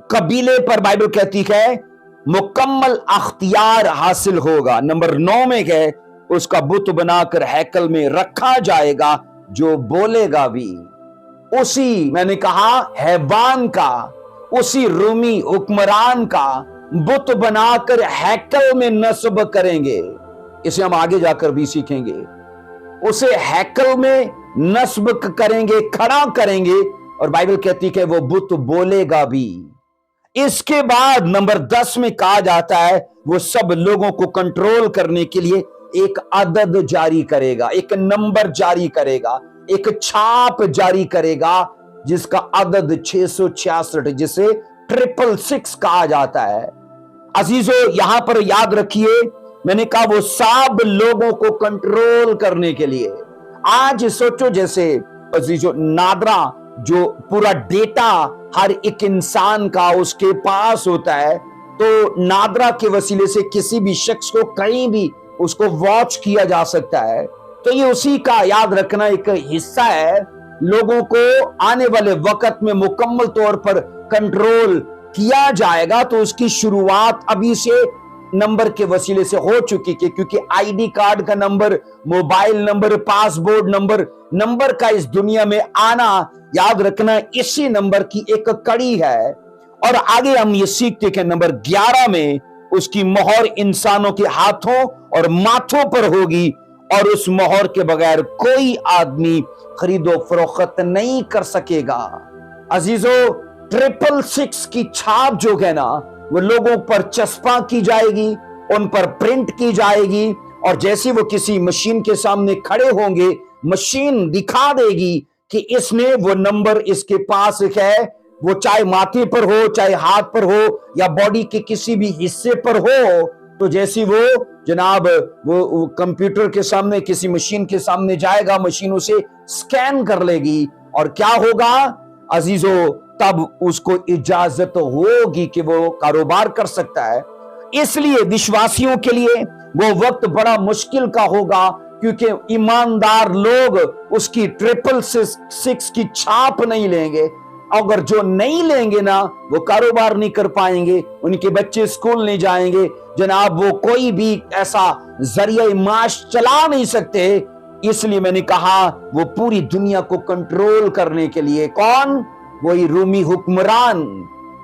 कबीले पर बाइबल कहती है मुकम्मल अख्तियार हासिल होगा। नंबर 9 में है उसका बुत बनाकर हैकल में रखा जाएगा, जो बोलेगा भी उसी, मैंने कहा हैवान का, उसी रूमी हुक्मरान का बुत बनाकर हैकल में नस्ब करेंगे। इसे हम आगे जाकर भी सीखेंगे। उसे हैकल में नस्ब करेंगे, खड़ा करेंगे, और बाइबल कहती है वो बुत बोलेगा भी। इसके बाद नंबर 10 में कहा जाता है वो सब लोगों को कंट्रोल करने के लिए एक अदद जारी करेगा, एक नंबर जारी करेगा, एक छाप जारी करेगा जिसका अदद 666, जिसे 666 कहा जाता है। अजीजों, यहां पर याद रखिए, मैंने कहा वो सब लोगों को कंट्रोल करने के लिए। आज सोचो जैसे अजीजों, नादरा जो पूरा डेटा हर एक इंसान का उसके पास होता है, तो नादरा के वसीले से किसी भी शख्स को कहीं भी उसको वॉच किया जा सकता है। तो ये उसी का याद रखना एक हिस्सा है। लोगों को आने वाले वक्त में मुकम्मल तौर पर कंट्रोल किया जाएगा, तो उसकी शुरुआत अभी से नंबर के वसीले से हो चुकी है, क्योंकि आईडी कार्ड का number, mobile number, passport number, number का इस दुनिया में आना, याद रखना, इसी नंबर की एक कड़ी है। और आगे हम ये सीखते कि नंबर 11 में उसकी मोहर इंसानों के हाथों और माथों पर होगी, और उस मोहर के बगैर कोई आदमी खरीदो फरोख्त नहीं कर सकेगा। अजीजों, 666 की छाप जो है ना, वो लोगों पर चस्पा की जाएगी, उन पर प्रिंट की जाएगी, और जैसे वो किसी मशीन के सामने खड़े होंगे, मशीन दिखा देगी कि इसने वो नंबर इसके पास है, वो चाहे माथे पर हो, चाहे हाथ पर हो, या बॉडी के किसी भी हिस्से पर हो। तो जैसी वो जनाब वो कंप्यूटर के सामने, किसी मशीन के सामने जाएगा, मशीन उसे स्कैन कर लेगी, और क्या होगा अजीजों, तब उसको इजाजत होगी कि वो कारोबार कर सकता है। इसलिए विश्वासियों के लिए वो वक्त बड़ा मुश्किल का होगा, क्योंकि ईमानदार लोग उसकी 666 की छाप नहीं लेंगे। अगर जो नहीं लेंगे ना, वो कारोबार नहीं कर पाएंगे, उनके बच्चे स्कूल नहीं जाएंगे, जनाब वो कोई भी ऐसा जरिया माश चला नहीं सकते। इसलिए मैंने कहा वो पूरी दुनिया को कंट्रोल करने के लिए कौन? वही रूमी हुक्मरान,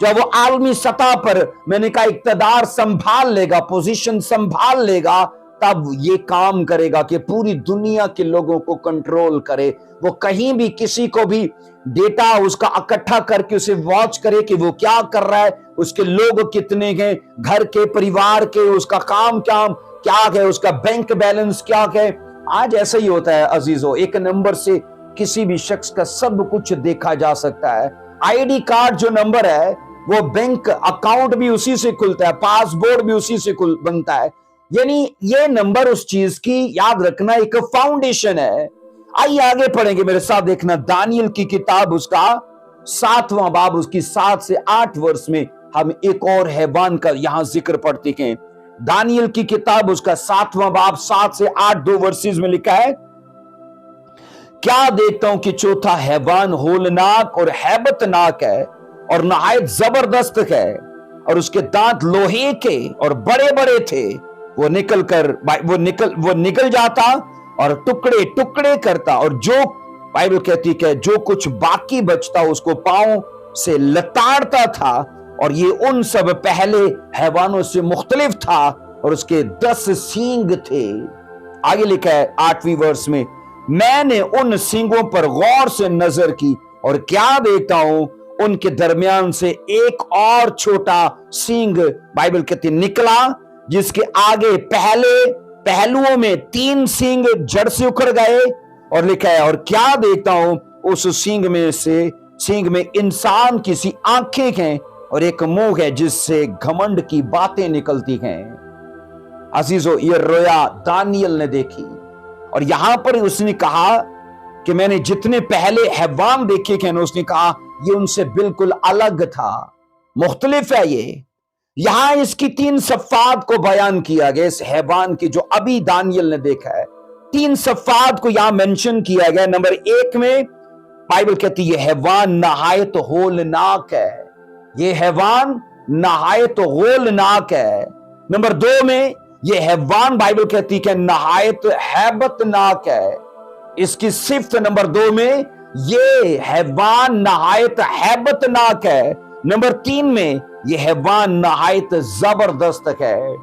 जब वो आलमी सतह पर मैंने कहा इक्तदार संभाल लेगा, पोजीशन संभाल लेगा, तब ये काम करेगा कि पूरी दुनिया के लोगों को कंट्रोल करे। वो कहीं भी किसी को भी डेटा उसका इकट्ठा करके उसे वॉच करे कि वो क्या कर रहा है, उसके लोग कितने हैं, घर के परिवार के, उसका काम क्या है, उसका बैंक बैलेंस क्या है। आज ऐसा ही होता है अजीजों, एक नंबर से किसी भी शख्स का सब कुछ देखा जा सकता है। आईडी कार्ड जो नंबर है वो बैंक अकाउंट भी उसी से खुलता है, पासपोर्ट भी उसी से बनता है। यानी ये नंबर उस चीज की याद रखना एक फाउंडेशन है। आइए आगे पढ़ेंगे, मेरे साथ देखना दानियल की किताब उसका 7वां बाब उसकी 7 से 8 वर्ष में हम एक और हैवान का यहां जिक्र पढ़ते हैं। दानियल की किताब उसका 7वां बाब 7 से 8 2 वर्सेस में लिखा है, क्या देखता हूं कि चौथा हैवान होलनाक और हैबतनाक है और नहायत जबरदस्त है, और उसके दांत लोहे के और बड़े बड़े थे। वो निकल जाता और टुकड़े टुकड़े करता, और जो बाइबल कहती है जो कुछ बाकी बचता उसको पांव से लताड़ता था, और ये उन सब पहले हैवानों से मुख्तलिफ था, और उसके 10 सींग थे। आगे लिखा है 8वीं वर्ष में, मैंने उन सींगों पर गौर से नजर की और क्या देखता हूं, उनके दरमियान से एक और छोटा सींग बाइबल कहती निकला, जिसके आगे पहलुओं में 3 सींग जड़ से उखड़ गए। और लिखा है, और क्या देखता हूं, उस सींग में इंसान की सी आंखें हैं और एक मुंह है जिससे घमंड की बातें निकलती हैं। अजीजों, ये रोया दानियल ने देखी, और यहां पर उसने कहा कि मैंने जितने पहले हैवान देखे थे, उसने कहा ये उनसे बिल्कुल अलग था, मुख्तलिफ है ये। यहां इसकी 3 सफ़ात को बयान किया गया, इस हैवान की जो अभी दानियल ने देखा है। 3 सफ़ात को यहां मेंशन किया गया। नंबर 1 में बाइबल कहती है हैवान नहायत होलनाक है, ये हैवान नहायत होलनाक है। नंबर 2 में ये हैवान बाइबल कहती है नहायत हैबतनाक है। इसकी सिफ्त नंबर 2 में ये हैवान नहायत हैबतनाक है। नंबर 3 में ये हैवान नहायत जबरदस्त है।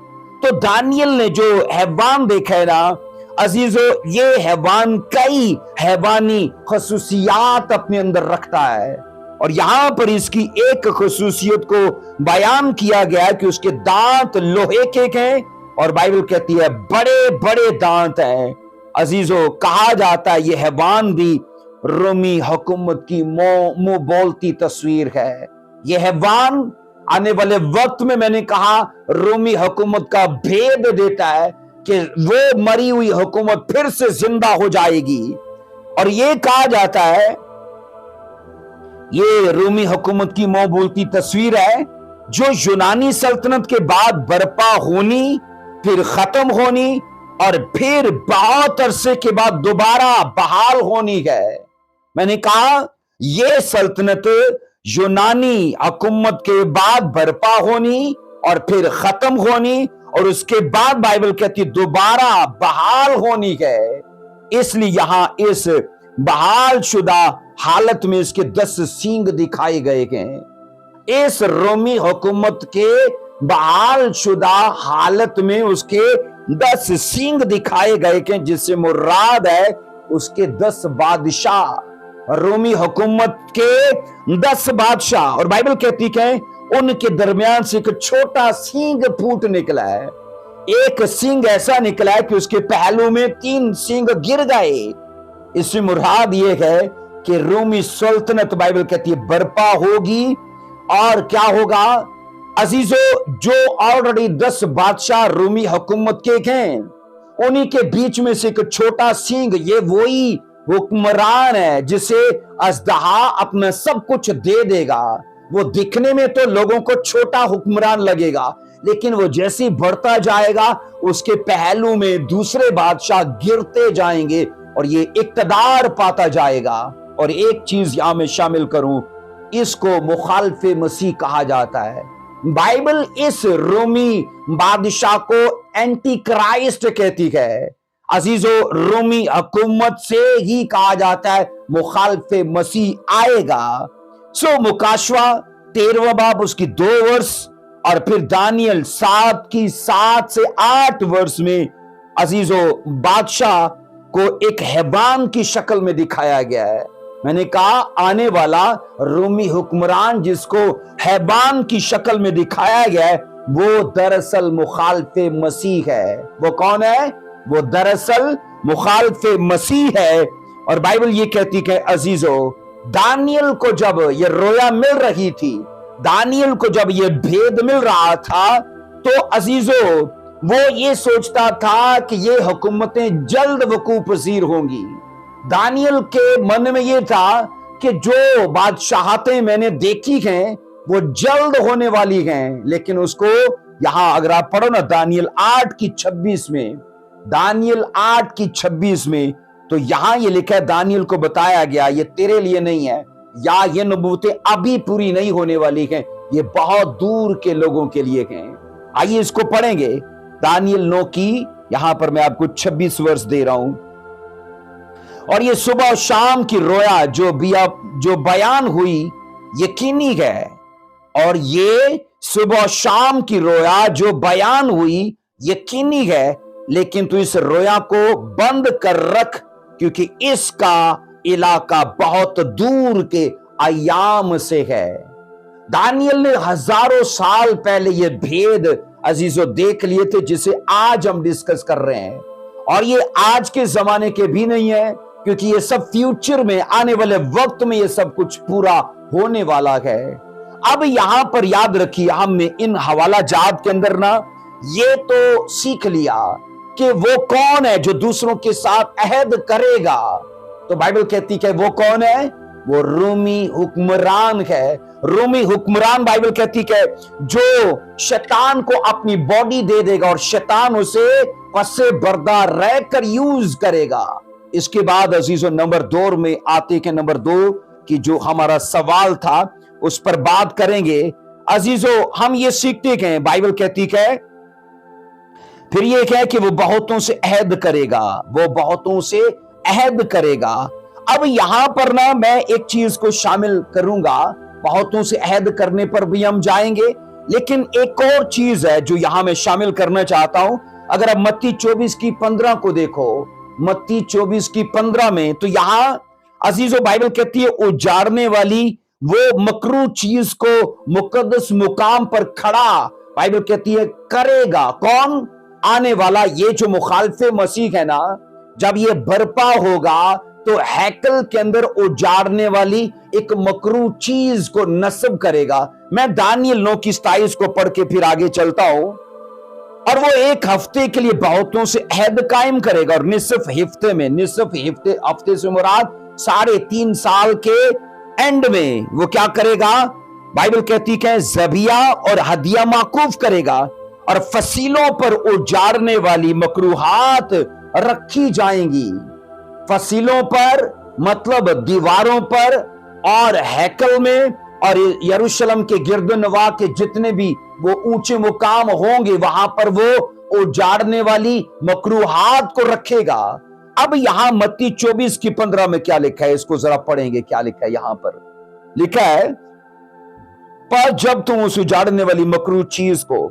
तो दानियल ने जो हैवान देखा है ना अजीजों, ये हैवान कई हैवानी खसूसियात अपने अंदर रखता है, और यहां पर इसकी एक खसूसियत को बयान किया गया कि उसके दांत लोहे के हैं, और बाइबल कहती है बड़े बड़े दांत हैं। अजीजों, कहा जाता है ये हैवान भी रोमी हुकूमत की मुंह बोलती तस्वीर है। ये हैवान आने वाले वक्त में मैंने कहा रोमी हुकूमत का भेद देता है कि वो मरी हुई हुकूमत फिर से जिंदा हो जाएगी। और ये कहा जाता है ये रोमी हुकूमत की मुंह बोलती तस्वीर है जो यूनानी सल्तनत के बाद बर्पा होनी, फिर खत्म होनी, और फिर बहुत अरसे के बाद दोबारा बहाल होनी है। मैंने कहा यह सल्तनत यूनानी हुकूमत के बाद बर्पा होनी और फिर खत्म होनी, और उसके बाद बाइबल कहती दोबारा बहाल होनी है। इसलिए यहां इस बहाल शुदा हालत में इसके 10 सींग दिखाए गए हैं। इस रोमी हुकूमत के बहाल शुदा हालत में उसके 10 सींग दिखाए गए हैं, जिससे मुराद है उसके 10 बादशाह, रोमी हुकूमत के 10 बादशाह। और बाइबल कहती है उनके दरमियान से एक छोटा सींग फूट निकला है। एक सींग ऐसा निकला है कि उसके पहलू में 3 सींग गिर गए। इससे मुराद ये है कि रोमी सल्तनत बाइबल कहती है बर्पा होगी। और क्या होगा अजीजों, जो ऑलरेडी 10 बादशाह रोमी हुकूमत के हैं, उन्हीं के बीच में से एक छोटा सींग, ये वही हुक्मरान है जिसे अजदहा अपना सब कुछ दे देगा। वो दिखने में तो लोगों को छोटा हुक्मरान लगेगा, लेकिन वो जैसे बढ़ता जाएगा उसके पहलू में दूसरे बादशाह गिरते जाएंगे और ये इक्तदार पाता जाएगा। और एक चीज यहां में शामिल करूं, इसको मुखालिफे मसीह कहा जाता है। बाइबल इस रोमी बादशाह को एंटी क्राइस्ट कहती है। अजीजों, रोमी हुकूमत से ही कहा जाता है मुखालिफे मसीह आएगा। सो मुकाशवा 13वां बाब उसकी 2 वर्ष, और फिर दानियल 7 की 7 से 8 वर्ष में अजीजों बादशाह को एक हैवान की शक्ल में दिखाया गया है। मैंने कहा आने वाला रोमी हुक्मरान जिसको हैवान की शक्ल में दिखाया गया है वो दरअसल मुखालिफे मसीह है। वो कौन है? वो दरअसल मुखालिफे मसीह है। और बाइबल ये कहती है अजीजों, दानियल को जब ये रोया मिल रही थी, दानियल को जब ये भेद मिल रहा था, तो अजीजों वो ये सोचता था कि ये हुकूमतें जल्द वकूफ पजीर होंगी। दानियल के मन में ये था कि जो बादशाहतें मैंने देखी हैं वो जल्द होने वाली हैं। लेकिन उसको यहां अगर आप पढ़ो ना दानियल 8 की 26 में, दानियल 8 की 26 में, तो यहां ये लिखा है, दानियल को बताया गया ये तेरे लिए नहीं है, या ये नबूवतें अभी पूरी नहीं होने वाली हैं, ये बहुत दूर के लोगों के लिए हैं। आइए इसको पढ़ेंगे। दानियल 9 की यहां पर मैं आपको 26 वर्ष दे रहा हूं। और ये सुबह और शाम की रोया जो बयान हुई यकीनी है, और ये सुबह और शाम की रोया जो बयान हुई यकीनी है, लेकिन तू इस रोया को बंद कर रख, क्योंकि इसका इलाका बहुत दूर के अयाम से है। दानियल ने हजारों साल पहले ये भेद अजीजों देख लिए थे जिसे आज हम डिस्कस कर रहे हैं। और ये आज के जमाने के भी नहीं है, क्योंकि ये सब फ्यूचर में आने वाले वक्त में ये सब कुछ पूरा होने वाला है। अब यहां पर याद रखिए, हमने इन हवाला जात के अंदर ना ये तो सीख लिया कि वो कौन है जो दूसरों के साथ अहद करेगा। तो बाइबल कहती है वो कौन है? वो रोमी हुक्मरान है। रोमी हुक्मरान बाइबल कहती है जो शैतान को अपनी बॉडी दे देगा और शैतान उसे पसे बरदार रहकर यूज करेगा। इसके बाद अजीजों नंबर 2 में आते के नंबर 2 की जो हमारा सवाल था उस पर बात करेंगे। अजीजों हम ये सीखते हैं, बाइबल कहती है फिर ये क्या है कि वो बहुतों से अहद करेगा, वो बहुतों से अहद करेगा। अब यहां पर ना मैं एक चीज को शामिल करूंगा, बहुतों से अहद करने पर भी हम जाएंगे, लेकिन एक और चीज है जो यहां मैं शामिल करना चाहता हूं। अगर आप मत्ती 24 की 15 को देखो, मत्ती 24 की 15 में, तो यहां अजीजों बाइबल कहती है उजाड़ने वाली वो मकरू चीज को मुकद्दस मुकाम पर खड़ा बाइबल कहती है करेगा। कौन? आने वाला ये जो मुखालिफे मसीह है ना, जब ये बर्पा होगा तो हैकल के अंदर उजाड़ने वाली एक मकरू चीज को नस्ब करेगा। मैं दानियल 9 की 27 को पढ़ के फिर आगे चलता हूं। और वो एक हफ्ते के लिए बहुतों से अहद कायम करेगा, और निसफ हफ्ते से मुराद 3.5 साल के एंड में वो क्या करेगा? बाइबल कहती है ज़बिया और हदिया माकूफ करेगा, और फसीलों पर उजाड़ने वाली मकरूहात रखी जाएंगी। फसीलों पर मतलब दीवारों पर और हैकल में और यरूशलेम के गिरदोनवा के जितने भी वो ऊंचे मुकाम होंगे वहां पर वो उजाड़ने वाली मकरूहात को रखेगा। अब यहां मत्ती 24 की 15 में क्या लिखा है, इसको जरा पढ़ेंगे। क्या लिखा है यहां पर? लिखा है पर जब तुम उस उजाड़ने वाली मकरू चीज को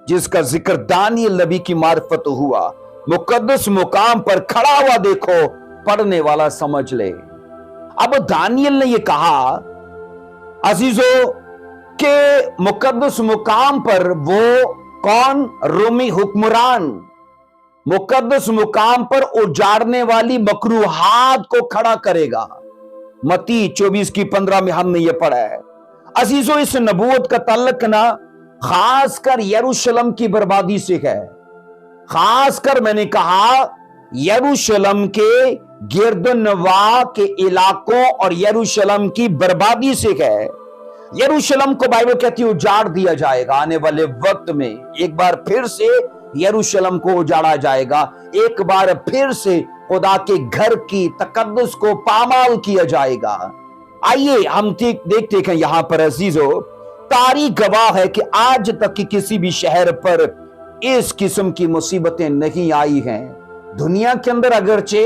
जिसका जिक्र दानियल नबी की मार्फत हुआ मुकद्दस मुकाम पर खड़ा हुआ देखो, पढ़ने वाला समझ ले। अब दानियल ने यह कहा अजीजों के मुकद्दस मुकाम पर वो कौन? रोमी हुक्मरान मुकद्दस मुकाम पर उजाड़ने वाली मकरूहात को खड़ा करेगा। मत्ती 24 की 15 में हमने ये पढ़ा है। अजीजों इस नबूवत का ताल्लुक ना खासकर यरूशलेम की बर्बादी से है। खासकर मैंने कहा यरूशलेम के गिरदोनवा के इलाकों और यरूशलेम की बर्बादी से है। यरूशलेम को बाइबल कहती है उजाड़ दिया जाएगा। आने वाले वक्त में एक बार फिर से यरूशलेम को उजाड़ा जाएगा, एक बार फिर से खुदा के घर की तकद्दुस को पामाल किया जाएगा। आइए हम देखते हैं यहां पर अजीजों, तारीख गवाह है कि आज तक की किसी भी शहर पर इस किस्म की मुसीबतें नहीं आई हैं। दुनिया के अंदर अगरचे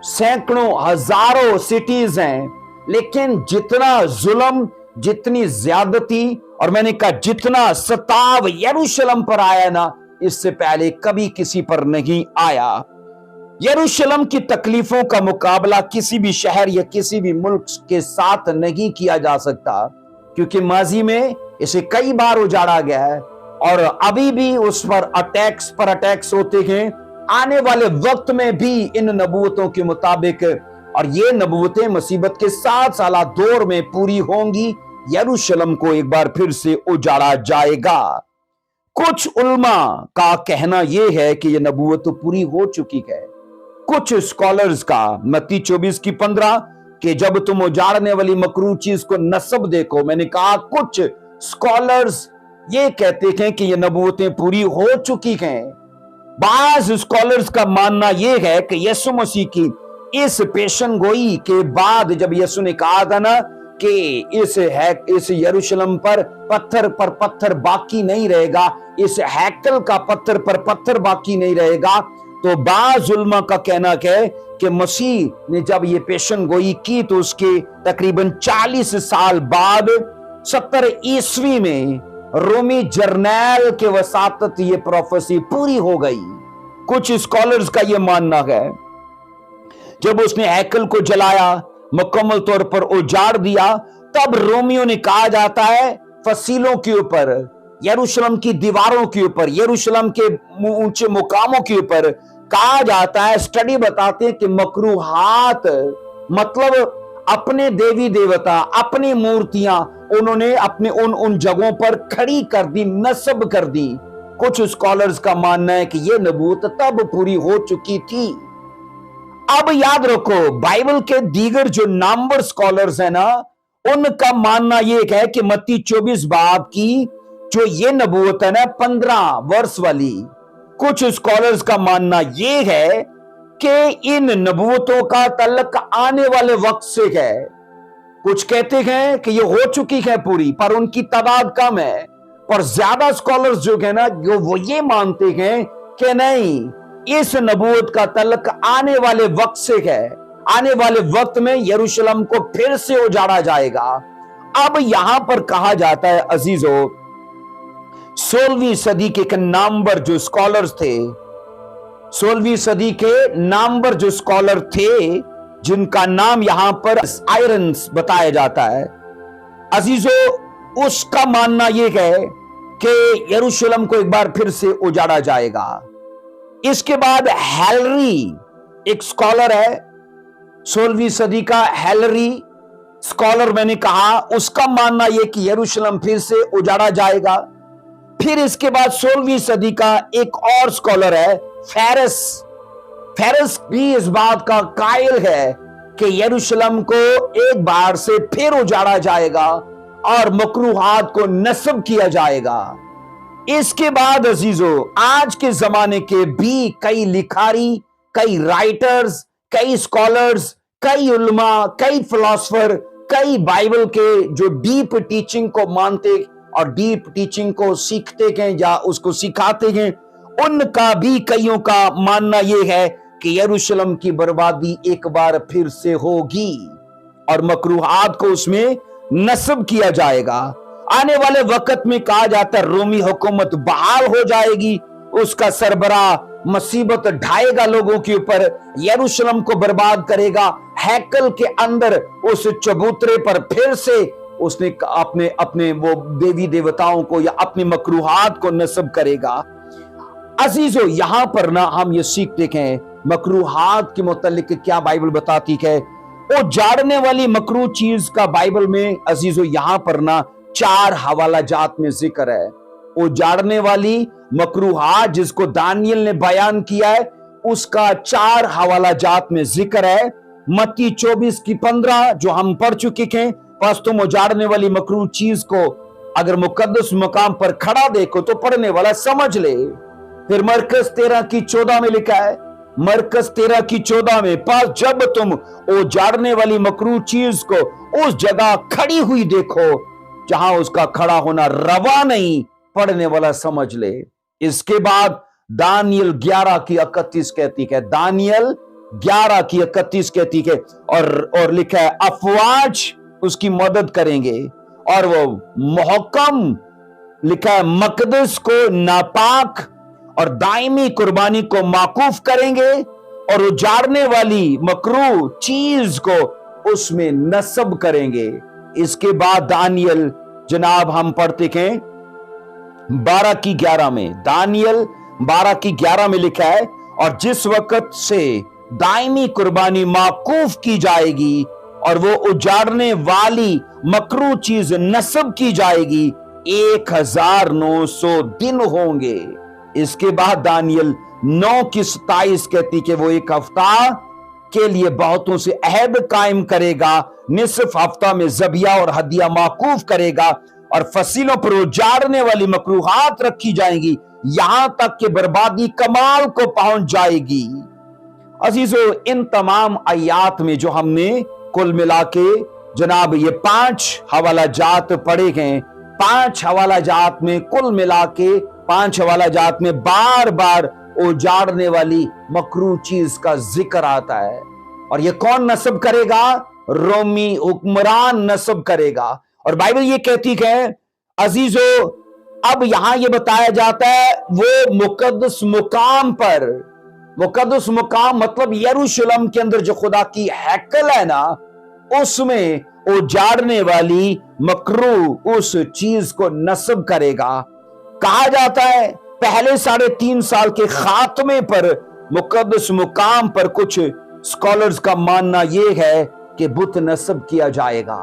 सैकड़ों हजारों सिटीज हैं, लेकिन जितना जुल्म जितनी ज्यादती और मैंने कहा जितना सताव यरूशलेम पर आया ना, इससे पहले कभी किसी पर नहीं आया। यरूशलेम की तकलीफों का मुकाबला किसी भी शहर या किसी भी मुल्क के साथ नहीं किया जा सकता, क्योंकि माजी में इसे कई बार उजाड़ा गया है और अभी भी उस पर अटैक्स होते हैं। आने वाले वक्त में भी इन नबूवतों के मुताबिक, और ये नबूवतें मुसीबत के 7 साल दौर में पूरी होंगी, यरूशलेम को एक बार फिर से उजाड़ा जाएगा। कुछ उल्मा का कहना यह है कि यह नबूवत तो पूरी हो चुकी है। कुछ स्कॉलर्स का मत्ती 24:15 कि जब तुम उजाड़ने वाली मकरूह चीज को नस्ब देखो, मैंने कहा कुछ स्कॉलर्स ये कहते हैं कि ये नबूवतें पूरी हो चुकी हैं। बाज स्कॉलर्स का मानना यह है कि यीशु मसीह की इस पेशन गोई के बाद, जब यीशु ने कहा था ना कि इस यरूशलेम पर पत्थर बाकी नहीं रहेगा, इस हैकल का पत्थर पर पत्थर बाकी नहीं रहेगा, तो बाज उल्मा का कहना है कि मसीह ने जब ये पेशन गोई की तो उसके तकरीबन 40 साल बाद 70 ईस्वी में रोमी जर्नैल के वसातत ये प्रोफेसी पूरी हो गई। कुछ स्कॉलर्स का यह मानना है जब उसने हैकल को जलाया, मुकम्मल तौर पर उजाड़ दिया, तब रोमियों ने कहा जाता है फसीलों के ऊपर, यरूशलेम की दीवारों के ऊपर, यरूशलेम के ऊंचे मुकामों के ऊपर कहा जाता है, स्टडी बताते हैं कि मकरूहात मतलब अपने देवी देवता, अपनी मूर्तियां उन्होंने अपने उन जगहों पर खड़ी कर दी, नस्ब कर दी। कुछ स्कॉलर्स का मानना है कि यह नबूवत तब पूरी हो चुकी थी। अब याद रखो, बाइबल के दीगर जो नामवर स्कॉलर्स हैं ना, उनका मानना यह है कि मत्ती 24 बाब की जो ये नबूवत है ना 15 वर्ष वाली, कुछ स्कॉलर्स का मानना यह है कि इन नबूवतों का तल्लक आने वाले वक्त से है। कुछ कहते हैं कि ये हो चुकी है पूरी, पर उनकी तादाद कम है। पर ज्यादा स्कॉलर्स जो है ना, जो वो ये मानते हैं कि नहीं, इस नबूवत का तल्लक आने वाले वक्त से है। आने वाले वक्त में यरूशलेम को फिर से उजाड़ा जाएगा। अब यहां पर कहा जाता है अजीजों, 16वीं सदी के नामवर जो स्कॉलर्स थे, 16वीं सदी के नामवर जो स्कॉलर थे, जिनका नाम यहां पर आयरन्स बताया जाता है, अजीजों उसका मानना यह है कि यरूशलेम को एक बार फिर से उजाड़ा जाएगा। इसके बाद हेलरी एक स्कॉलर है, 16वीं सदी का हेलरी स्कॉलर मैंने कहा, उसका मानना यह कि यरूशलेम फिर से उजाड़ा जाएगा। फिर इसके बाद 16वीं सदी का एक और स्कॉलर है फेरस भी इस बात का कायल है कि यरूशलेम को एक बार से फिर उजाड़ा जाएगा और मकरूहात को नस्ब किया जाएगा। इसके बाद अजीजों, आज के जमाने के भी कई लिखारी, कई राइटर्स, कई स्कॉलर्स, कई उलमा, कई फिलोसफर, कई बाइबल के जो डीप टीचिंग को मानते और डीप टीचिंग को सीखते हैं या उसको सिखाते हैं, उनका भी कईयों का मानना यह है कि यरूशलेम की बर्बादी एक बार फिर से होगी और मकरूहात को उसमें नस्ब किया जाएगा। आने वाले वक्त में कहा जाता है रोमी हुकूमत बहाल हो जाएगी, उसका सरबराह मुसीबत ढाएगा लोगों के ऊपर, यरूशलेम को बर्बाद करेगा, हैकल के अंदर उस चबूतरे पर फिर से उसने अपने वो देवी देवताओं को या अपने मकरूहात को नस्ब करेगा। अजीजों, यहां पर ना हम ये सीखते हैं मकरूहात के मुतालिक क्या बाइबल बताती है। वो जाड़ने वाली मकरूह चीज का बाइबल में अजीजों यहां पर ना 4 हवाला जात में जिक्र है। वो जाड़ने वाली मकरूहात जिसको दानियल ने बयान किया है, उसका 4 हवाला जात में जिक्र है। मत्ती 24:15 जो हम पढ़ चुके हैं, बस तुम उजाड़ने वाली मकरूह चीज को अगर मुकद्दस मकाम पर खड़ा देखो तो पढ़ने वाला समझ ले। फिर मरकस 13:14 में लिखा है, मरकस 13:14 में, पास जब तुम उजाड़ने वाली मकरूह चीज को उस जगह खड़ी हुई देखो जहां उसका खड़ा होना रवा नहीं, पढ़ने वाला समझ ले। इसके बाद दानियल 11:31 कहती है, दानियल 11:31 कहती है और लिखा है अफवाज उसकी मदद करेंगे और वो मुहक्कम लिखा है, मकदस को नापाक और दायमी कुर्बानी को माकूफ करेंगे और उजाड़ने वाली मकरूह चीज को उसमें नस्ब करेंगे। इसके बाद दानियल जनाब हम पढ़ते हैं 12:11 में, दानियल 12:11 में लिखा है, और जिस वक्त से दायमी कुर्बानी माकूफ की जाएगी और वो उजाड़ने वाली मकरूह चीज नस्ब की जाएगी, 1900 दिन होंगे। इसके बाद दानियल 9:27 कहती कि वो एक हफ्ता के लिए बहुतों से अहद कायम करेगा, निसफ हफ्ता में जबिया और हदिया माकूफ करेगा और फसीलों पर उजाड़ने वाली मकरूहात रखी जाएंगी, यहां तक कि बर्बादी कमाल को पहुंच जाएगी। अजीजों, इन तमाम आयात में जो हमने कुल मिला के जनाब ये 5 हवाला जात पढ़े गए, 5 हवाला जात में कुल मिला के 5 हवाला जात में बार बार उजाड़ने वाली मकरूह चीज का जिक्र आता है। और ये कौन नस्ब करेगा? रोमी हुक्मरान नस्ब करेगा। और बाइबल ये कहती है अजीजों, अब यहां ये बताया जाता है वो मुकद्दस मुकाम पर, मुकद्दस मुकाम मतलब यरूशलेम के अंदर जो खुदा की हैकल है ना, उसमें उजाड़ने वाली मकरूह उस चीज को नस्ब करेगा। कहा जाता है पहले 3.5 साल के खात्मे पर मुकद्दस मुकाम पर कुछ स्कॉलर्स का मानना यह है कि बुत नस्ब किया जाएगा।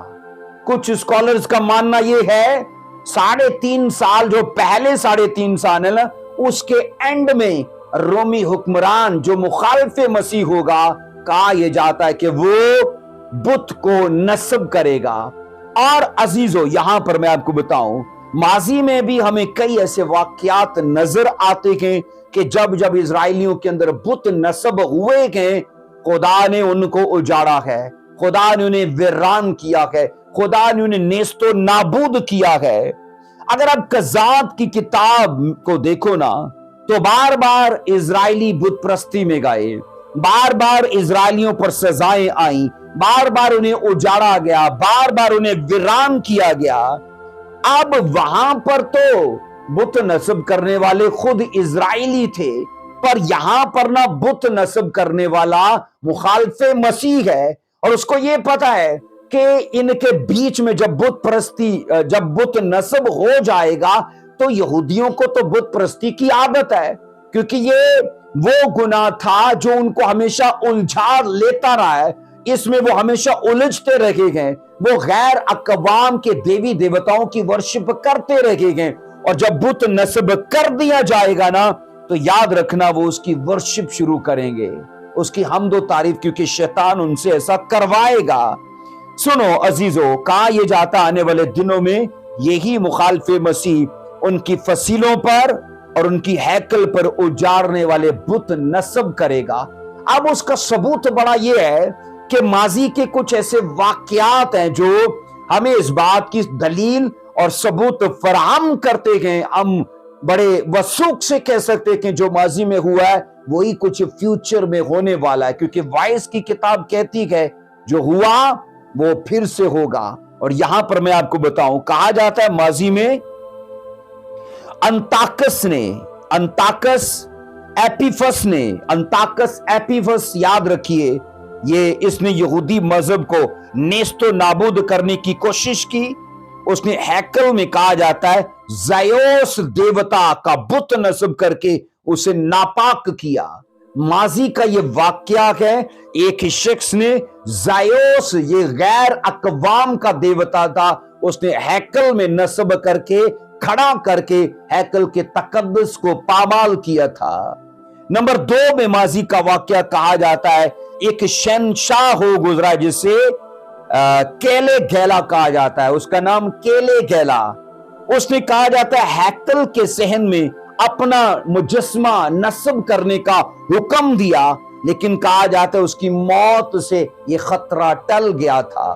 कुछ स्कॉलर्स का मानना यह है 3.5 साल, जो पहले 3.5 साल है ना, उसके एंड में रोमी हुक्मरान जो मुखालिफे मसीह होगा, कहा यह जाता है कि वो बुत को नस्ब करेगा। और अजीजों, यहां पर मैं आपको बताऊं, माजी में भी हमें कई ऐसे वाकयात नजर आते हैं कि जब जब इजराइलियों के अंदर बुत नस्ब हुए हैं, खुदा ने उनको उजाड़ा है, खुदा ने उन्हें वीरान किया है, खुदा ने उन्हें नेस्तो नाबूद किया है। अगर आप कज़ात की किताब को देखो ना, तो बार बार इजराइली बुत प्रस्ती में गए, बार बार इजराइलियों पर सजाएं आई, बार बार उन्हें उजाड़ा गया, बार बार उन्हें वीरान किया गया। अब वहां पर तो बुत नस्ब करने वाले खुद इजराइली थे, पर यहां पर ना बुत नस्ब करने वाला मुखालिफे मसीह है। और उसको ये पता है कि इनके बीच में जब बुत प्रस्ती, जब बुत नस्ब हो जाएगा तो यहूदियों को तो बुत प्रस्ती की आदत है, क्योंकि ये वो गुनाह था जो उनको हमेशा उलझा लेता रहा है, इसमें वो हमेशा उलझते रहे हैं, वो गैर अकवाम के देवी देवताओं की वर्शिप करते रहे हैं। और जब बुत नस्ब कर दिया जाएगा ना, तो याद रखना वो उसकी वर्शिप शुरू करेंगे, उसकी हमदो तारीफ, क्योंकि शैतान उनसे ऐसा करवाएगा। सुनो अजीजों, कहा यह जाता आने वाले दिनों में यही मुखालिफे मसीह उनकी फसीलों पर और उनकी हैकल पर उजाड़ने वाले बुत नस्ब करेगा। अब उसका सबूत बड़ा यह है कि माजी के कुछ ऐसे वाकयात हैं जो हमें इस बात की दलील और सबूत फराहम करते हैं। हम बड़े वसूख से कह सकते हैं कि जो माजी में हुआ है वही कुछ फ्यूचर में होने वाला है, क्योंकि वाइस की किताब कहती है जो हुआ वो फिर से होगा। और यहां पर मैं आपको बताऊं, कहा जाता है माजी में अंताकस एपीफस, याद रखिए, ये इसने यहूदी मजहब को नेस्तो नाबूद करने की कोशिश की। उसने हैकल में, कहा जाता है, ज़ायोस देवता का बुत नस्ब करके उसे नापाक किया। माजी का ये वाकया है, एक ही शख्स ने ज़ायोस, ये गैर अकवाम का देवता था, उसने हैकल में नस्ब करके खड़ा करके हैकल के तकद्दुस को पामाल किया था। नंबर 2 में माजी का वाकया कहा जाता है, एक शहनशाह हो गुजरा जिसे केले गैला कहा जाता है, उसका नाम केले गैला। उसने, कहा जाता है, हैकल के सहन में अपना मुजस्मा नस्ब करने का हुक्म दिया, लेकिन कहा जाता है उसकी मौत से यह खतरा टल गया था।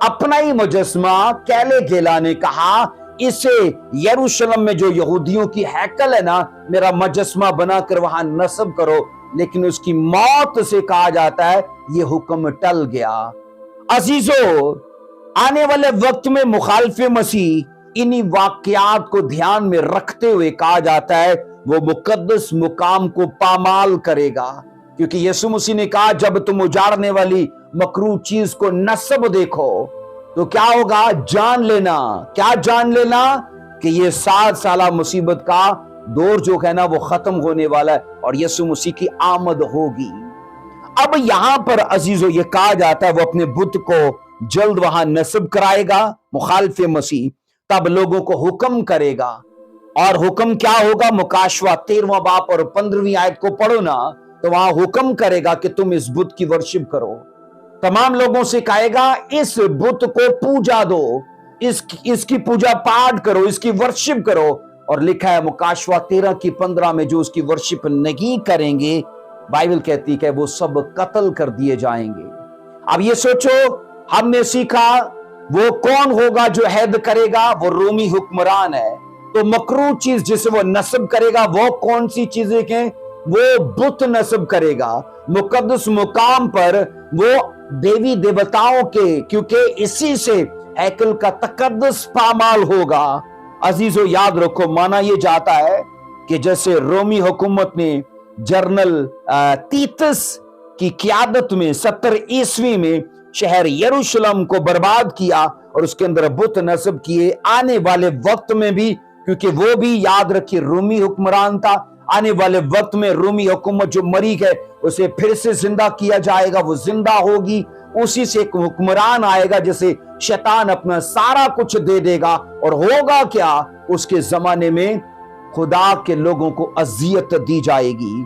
अपना ही मुजस्मा केले गैला ने कहा, इसे यरूशलेम में जो यहूदियों की हैकल है ना, मेरा मुजस्मा बनाकर वहां नस्ब करो, लेकिन उसकी मौत से, कहा जाता है, यह हुक्म टल गया। अजीजों, आने वाले वक्त में मुखालिफ मसीह इन्हीं वाकयात को ध्यान में रखते हुए कहा जाता है वो मुकद्दस मुकाम को पामाल करेगा, क्योंकि यीशु मसीह ने कहा जब तुम उजाड़ने वाली मकरूह चीज को नस्ब देखो तो क्या होगा, जान लेना। क्या जान लेना? कि ये 7 साला मुसीबत का दौर जो है ना वो खत्म होने वाला है और यीशु मसीह की आमद होगी। अब यहां पर अजीजों ये कहा जाता है वो अपने बुत को जल्द वहां नस्ब कराएगा मुखालिफ मसीह, तब लोगों को हुक्म करेगा। और हुक्म क्या होगा? मुकाशवा 13वां बाप और 15वीं आयत को पढ़ो ना, तो वहां हुक्म करेगा कि तुम इस बुत की वर्शिप करो। तमाम लोगों से कहेगा इस बुत को पूजा दो, इसकी पूजा पाठ करो, इसकी वर्शिप करो। और लिखा है मुकाशवा 13 की 15 में जो उसकी वर्शिप नहीं करेंगे, बाइबल कहती है वो सब कत्ल कर दिए जाएंगे। अब ये सोचो, हमने सीखा वो कौन होगा जो अहद करेगा? वो रोमी हुक्मरान है। तो मकरूह चीज जिसे वो नस्ब करेगा वो कौन सी चीजें के? वो बुत नस्ब करेगा। मुकद्दस मुकाम पर वो देवी देवताओं के, क्योंकि इसी से हैकल का तकद्दुस पामाल होगा। अजीजों याद रखो, माना यह जाता है कि जैसे रोमी हुकूमत ने जनरल तीतस की क़यादत में 70 ईस्वी में शहर यरूशलेम को बर्बाद किया और उसके अंदर बुत नस्ब किए, आने वाले वक्त में भी, क्योंकि वो भी याद रखिए रोमी हुक्मरान था, आने वाले वक्त में रोमी हुकूमत जो मरी है उसे फिर से जिंदा किया जाएगा, वो जिंदा होगी। उसी से एक हुक्मरान आएगा जिसे शैतान अपना सारा कुछ दे देगा। और होगा क्या? उसके जमाने में खुदा के लोगों को अजियत दी जाएगी।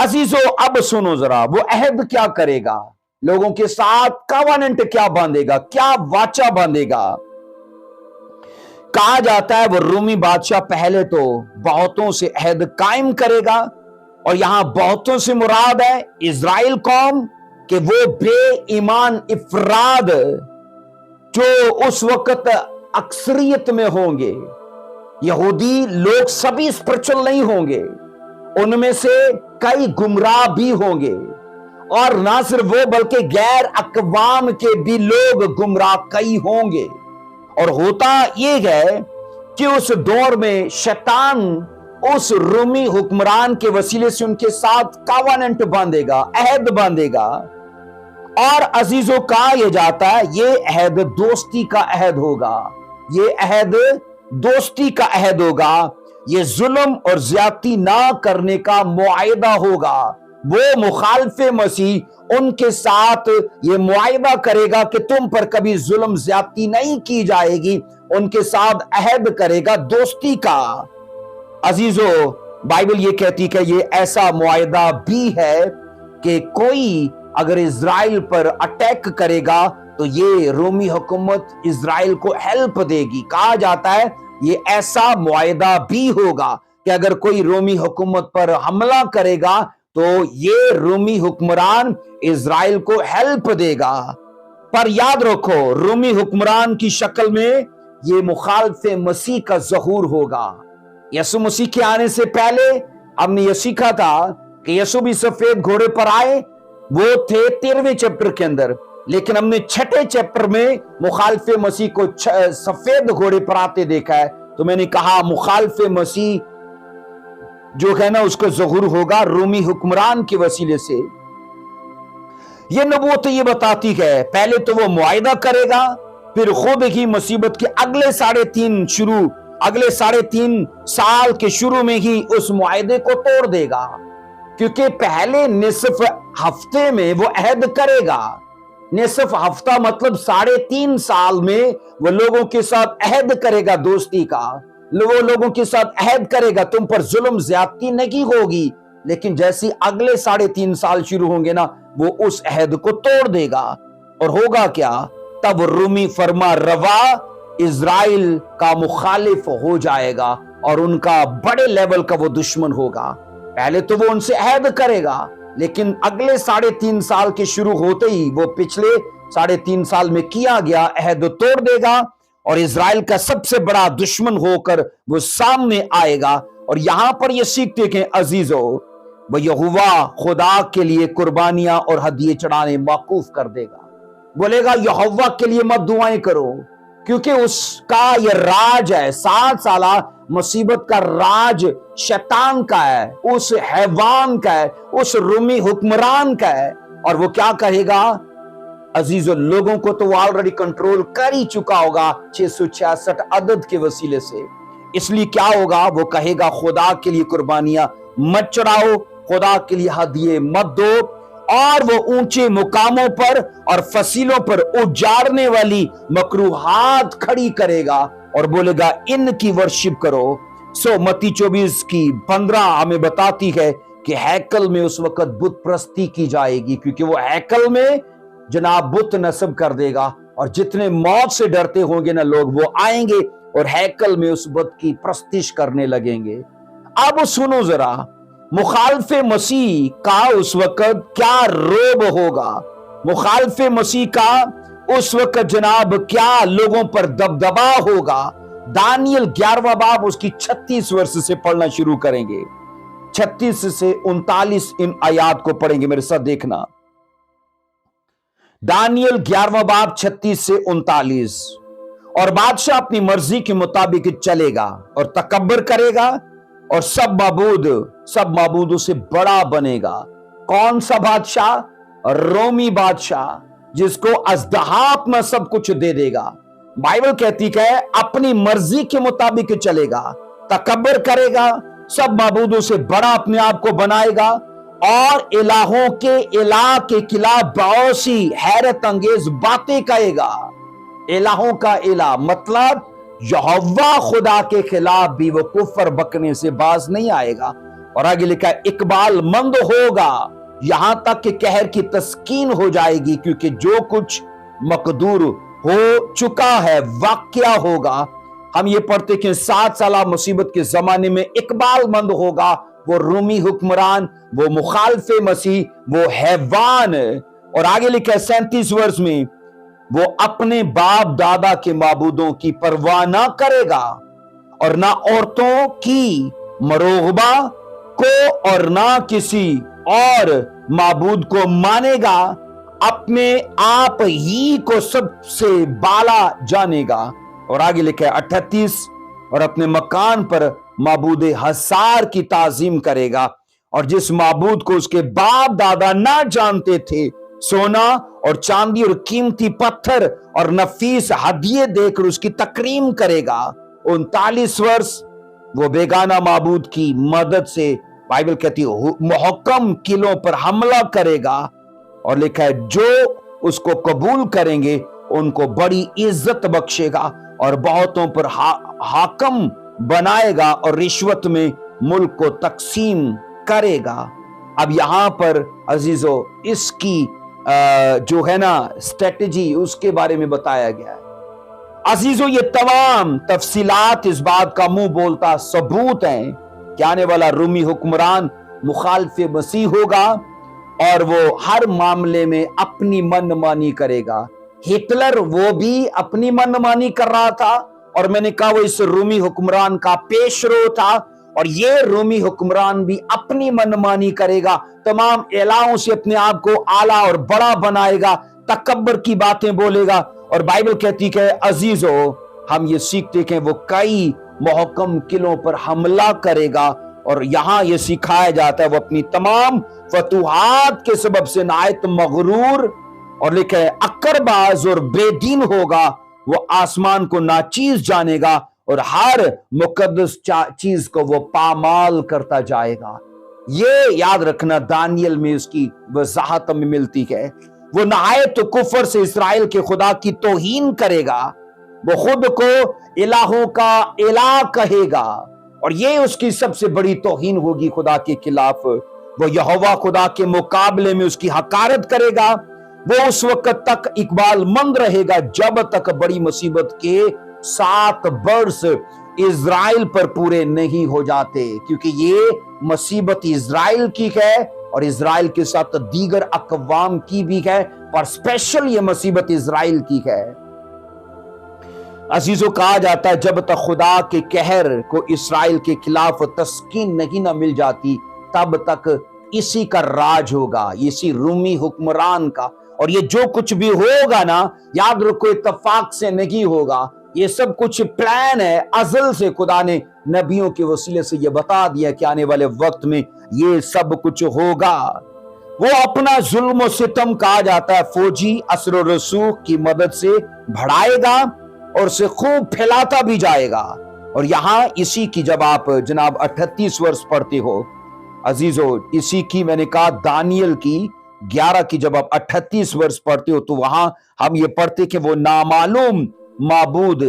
अजीजों अब सुनो जरा, वो अहद क्या करेगा? लोगों के साथ कॉवेनेंट क्या बांधेगा? क्या वाचा बांधेगा? कहा जाता है वो रोमी बादशाह पहले तो बहुतों से अहद कायम करेगा, और यहां बहुतों से मुराद है इजराइल कौम कि वो बेईमान इफराद जो उस वक्त अक्सरियत में होंगे। यहूदी लोग सभी स्पिरिचुअल नहीं होंगे, उनमें से कई गुमराह भी होंगे, और ना सिर्फ वो बल्कि गैर अकवाम के भी लोग गुमराह कई होंगे। और होता यह है कि उस दौर में शैतान उस रोमी हुक्मरान के वसीले से उनके साथ कॉवेनेंट बांधेगा, अहद बांधेगा। और अजीजों कहा यह जाता है ये अहद दोस्ती का अहद होगा, ये अहद दोस्ती का अहद होगा, ये जुल्म और ज्यादती ना करने का मुआहदा होगा। वो मुखालिफ मसीह उनके साथ ये मुआहदा करेगा कि तुम पर कभी जुल्म ज्यादती नहीं की जाएगी, उनके साथ अहद करेगा दोस्ती का। अजीजों बाइबल ये कहती है ये ऐसा मुआहदा भी है कि कोई अगर इजराइल पर अटैक करेगा तो ये रोमी हुकूमत इजराइल को हेल्प देगी। कहा जाता है ये ऐसा मुआहदा भी होगा कि अगर कोई रोमी हुकूमत पर हमला करेगा तो ये रोमी हुक्मरान इजराइल को हेल्प देगा। पर याद रखो रोमी हुक्मरान की शक्ल में ये मुखालिफ मसीह का ज़हूर होगा। यीशु मसीह के आने से पहले हमने ये सीखा था कि यीशु भी सफेद घोड़े पर आए, वो थे 13वें चैप्टर के अंदर, लेकिन हमने 6ठे चैप्टर में मुखालिफ मसीह को सफेद घोड़े पर आते देखा है। तो मैंने कहा मुखालिफ मसीह जो है ना उसका ज़हूर होगा रोमी हुक्मरान के वसीले से। ये नबूवत ये बताती है पहले तो वो मुआहदा करेगा, फिर खुद ही मुसीबत के अगले 3.5 साल के शुरू में ही उस मुआहदे को तोड़ देगा, क्योंकि पहले निसफ हफ्ते में वो अहद करेगा। निसफ हफ्ता मतलब 3.5 साल में वो लोगों के साथ अहद करेगा दोस्ती का, वो लोगों के साथ अहद करेगा तुम पर जुल्म ज्यादती नहीं होगी। लेकिन जैसे अगले 3.5 साल शुरू होंगे ना वो उस अहद को तोड़ देगा। और होगा क्या? तब रूमी फरमा रवा इजराइल का मुखालिफ हो जाएगा और उनका बड़े लेवल का वो दुश्मन होगा। पहले तो वो उनसे अहद करेगा, लेकिन अगले 3.5 साल के शुरू होते ही वो पिछले 3.5 साल में किया गया अहद तोड़ देगा और इजराइल का सबसे बड़ा दुश्मन होकर वो सामने आएगा। और यहां पर ये सीखते हैं अजीजों वो यहोवा खुदा के लिए कुर्बानियां और हदिये चढ़ाने मौकूफ कर देगा। بولے گا یہوہ کے لیے مت دعائیں کرو، کیونکہ اس کا یہ راج ہے، 7 سالہ مصیبت کا راج شیطان کا ہے، اس حیوان کا ہے، اس رومی حکمران کا ہے۔ اور وہ کیا کہے گا؟ عزیزو، لوگوں کو تو وہ آلریڈی کنٹرول کر ہی چکا ہوگا 666 عدد کے وسیلے سے۔ اس لیے کیا ہوگا؟ وہ کہے گا خدا کے لیے قربانیاں مت چڑھاؤ، خدا کے لیے ہدیے مت دو، اور وہ اونچے مقاموں پر اور فصیلوں پر اجاڑنے والی مکروہات کھڑی کرے گا اور بولے گا ان کی ورشپ کرو۔ سو متی 24:15 ہمیں بتاتی ہے کہ ہیکل میں اس وقت بت پرستی کی جائے گی، کیونکہ وہ ہیکل میں جناب بت نصب کر دے گا، اور جتنے موت سے ڈرتے ہوں گے نا لوگ، وہ آئیں گے اور ہیکل میں اس بت کی پرستش کرنے لگیں گے۔ اب سنو ذرا، مخالف مسیح کا اس وقت کیا روب ہوگا؟ مخالف مسیح کا اس وقت جناب کیا لوگوں پر دبدبا ہوگا؟ دانیل 11واں باب اس کی 36 ورس سے پڑھنا شروع کریں گے، 36 سے 39 ان آیات کو پڑھیں گے، میرے ساتھ دیکھنا۔ دانیل 11واں باب 36 سے 39۔ اور بادشاہ اپنی مرضی کے مطابق چلے گا اور تکبر کرے گا، اور سب معبودوں سے بڑا بنے گا۔ کون سا بادشاہ؟ رومی بادشاہ، جس کو ازدہا اپنا سب کچھ دے دے گا۔ بائبل کہتی کہ اپنی مرضی کے مطابق چلے گا، تکبر کرے گا، سب معبودوں سے بڑا اپنے آپ کو بنائے گا، اور الہوں کے الہ کے خلاف بہت سی حیرت انگیز باتیں کہے گا۔ الہوں کا الہ مطلب یہوہ خدا کے خلاف بھی وہ کفر بکنے سے باز نہیں آئے گا۔ اور آگے لکھا ہے اقبال مند ہوگا یہاں تک کہ قہر کی تسکین ہو جائے گی، کیونکہ جو کچھ مقدور ہو چکا ہے واقعہ ہوگا۔ ہم یہ پڑھتے کہ 7 سالہ مصیبت کے زمانے میں اقبال مند ہوگا وہ رومی حکمران، وہ مخالف مسیح، وہ حیوان۔ اور آگے لکھا ہے 37 ورس میں، وہ اپنے باپ دادا کے معبودوں کی پرواہ نہ کرے گا، اور نہ عورتوں کی مروغبہ کو، اور نہ کسی اور معبود کو مانے گا، اپنے آپ ہی کو سب سے بالا جانے گا۔ اور آگے لکھا ہے 38، اور اپنے مکان پر معبود حصار کی تعظیم کرے گا، اور جس معبود کو اس کے باپ دادا نہ جانتے تھے، سونا اور چاندی اور قیمتی پتھر اور نفیس ہدیے دے کر اس کی تکریم کرے گا۔ 39 ورس، وہ بیگانہ معبود کی مدد سے بائبل کہتی ہے محکم قلعوں پر حملہ کرے گا، اور لکھا ہے جو اس کو قبول کریں گے ان کو بڑی عزت بخشے گا، اور بہتوں پر حاکم بنائے گا، اور رشوت میں ملک کو تقسیم کرے گا۔ اب یہاں پر عزیزو اس کی جو ہے نا اسٹریٹجی، اس کے بارے میں بتایا گیا ہے۔ عزیزو یہ تمام تفصیلات اس بات کا منہ بولتا ثبوت ہیں کہ آنے والا رومی حکمران مخالف مسیح ہوگا، اور وہ ہر معاملے میں اپنی من مانی کرے گا۔ ہٹلر وہ بھی اپنی من مانی کر رہا تھا، اور میں نے کہا وہ اس رومی حکمران کا پیش رو تھا، اور یہ رومی حکمران بھی اپنی منمانی کرے گا، تمام الہوں سے اپنے آپ کو اعلیٰ اور بڑا بنائے گا، تکبر کی باتیں بولے گا۔ اور بائبل کہتی کہ عزیزو ہم یہ سیکھتے کہ وہ کئی محکم قلعوں پر حملہ کرے گا، اور یہاں یہ سکھایا جاتا ہے وہ اپنی تمام فتوحات کے سبب سے نہایت مغرور اور لکھا ہے عقر باز اور بے دین ہوگا، وہ آسمان کو ناچیز جانے گا، اور ہر مقدس چیز کو وہ پامال کرتا جائے گا۔ یہ یاد رکھنا دانیل میں اس کی وضاحت میں ملتی ہے۔ وہ نہایت کفر سے اسرائیل کے خدا کی توہین کرے گا، وہ خود کو الہوں کا الہ کہے گا، اور یہ اس کی سب سے بڑی توہین ہوگی خدا کے خلاف۔ وہ یہوہ خدا کے مقابلے میں اس کی حقارت کرے گا۔ وہ اس وقت تک اقبال مند رہے گا جب تک بڑی مصیبت کے 7 برس اسرائیل پر پورے نہیں ہو جاتے، کیونکہ یہ مصیبت اسرائیل کی ہے اور اسرائیل کے ساتھ دیگر اقوام کی بھی ہے، پر اسپیشل یہ مصیبت اسرائیل کی ہے۔ عزیزوں کہا جاتا ہے جب تک خدا کے قہر کو اسرائیل کے خلاف تسکین نہیں نہ مل جاتی تب تک اسی کا راج ہوگا، اسی رومی حکمران کا، اور یہ جو کچھ بھی ہوگا نا، یاد رکھو اتفاق سے نہیں ہوگا، یہ سب کچھ پلان ہے، ازل سے خدا نے نبیوں کے وسیلے سے یہ بتا دیا کہ آنے والے وقت میں یہ سب کچھ ہوگا۔ وہ اپنا ظلم و ستم کہا جاتا ہے فوجی اثر و رسوخ کی مدد سے بڑھائے گا اور اسے خوب پھیلاتا بھی جائے گا۔ اور یہاں اسی کی جب آپ جناب 38 ورس پڑھتے ہو عزیزو، اسی کی میں نے کہا دانیل کی 11 کی جب آپ 38 ورس پڑھتے ہو تو وہاں ہم یہ پڑھتے کہ وہ نامعلوم معبود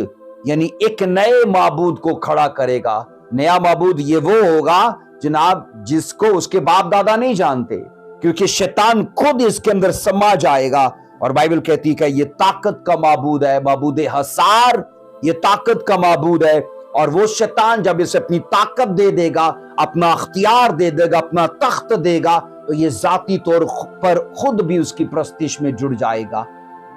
یعنی ایک نئے معبود کو کھڑا کرے گا۔ نیا معبود یہ وہ ہوگا جناب جس کو اس کے باپ دادا نہیں جانتے، کیونکہ شیطان خود اس کے اندر سما جائے گا، اور بائبل کہتی ہے کہ یہ طاقت کا معبود ہے، معبود حصار، یہ طاقت کا معبود ہے۔ اور وہ شیطان جب اسے اپنی طاقت دے دے گا، اپنا اختیار دے دے گا، اپنا تخت دے گا، تو یہ ذاتی طور پر خود بھی اس کی پرستش میں جڑ جائے گا۔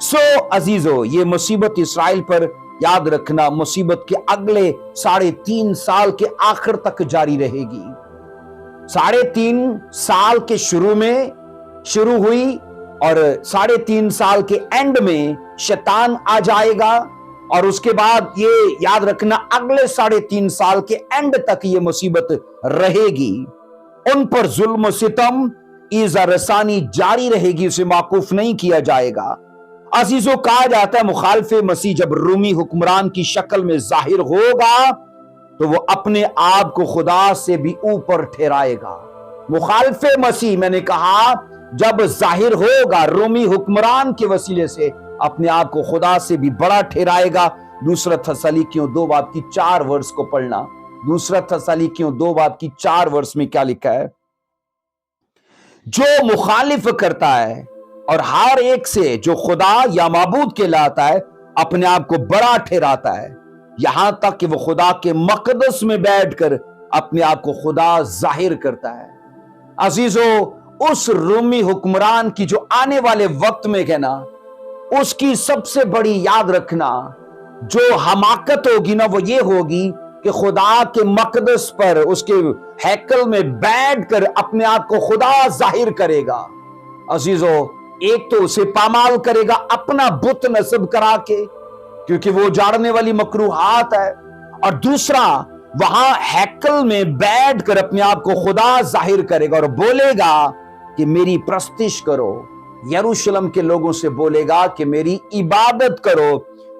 سو عزیزو، یہ مصیبت اسرائیل پر یاد رکھنا مصیبت کے اگلے 3.5 سال کے آخر تک جاری رہے گی۔ 3.5 سال کے شروع میں شروع ہوئی اور 3.5 سال کے اینڈ میں شیطان آ جائے گا، اور اس کے بعد یہ یاد رکھنا اگلے 3.5 سال کے اینڈ تک یہ مصیبت رہے گی۔ ان پر ظلم و ستم، ایذا رسانی جاری رہے گی، اسے موقوف نہیں کیا جائے گا۔ عزیزو، کہا جاتا ہے مخالف مسیح جب رومی حکمران کی شکل میں ظاہر ہوگا تو وہ اپنے آپ کو خدا سے بھی اوپر ٹھہرائے گا۔ مخالف مسیح میں نے کہا جب ظاہر ہوگا رومی حکمران کے وسیلے سے اپنے آپ کو خدا سے بھی بڑا ٹھہرائے گا۔ دوسرا تسالونیکیوں 2 باب کی 4 ورس کو پڑھنا۔ دوسرا تسالونیکیوں 2 باب کی 4 ورس میں کیا لکھا ہے؟ جو مخالف کرتا ہے اور ہر ایک سے جو خدا یا معبود کہلاتا ہے اپنے آپ کو بڑا ٹھہراتا ہے، یہاں تک کہ وہ خدا کے مقدس میں بیٹھ کر اپنے آپ کو خدا ظاہر کرتا ہے۔ عزیزو، اس رومی حکمران کی جو آنے والے وقت میں کہنا، اس کی سب سے بڑی یاد رکھنا جو حماقت ہوگی نا، وہ یہ ہوگی کہ خدا کے مقدس پر اس کے ہیکل میں بیٹھ کر اپنے آپ کو خدا ظاہر کرے گا۔ عزیزو، ایک تو اسے پامال کرے گا اپنا بت نصب کرا کے، کیونکہ وہ جاڑنے والی مکروہات ہے، اور دوسرا وہاں ہیکل میں بیٹھ کر اپنے آپ کو خدا ظاہر کرے گا اور بولے گا کہ میری پرستش کرو۔ یروشلم کے لوگوں سے بولے گا کہ میری عبادت کرو،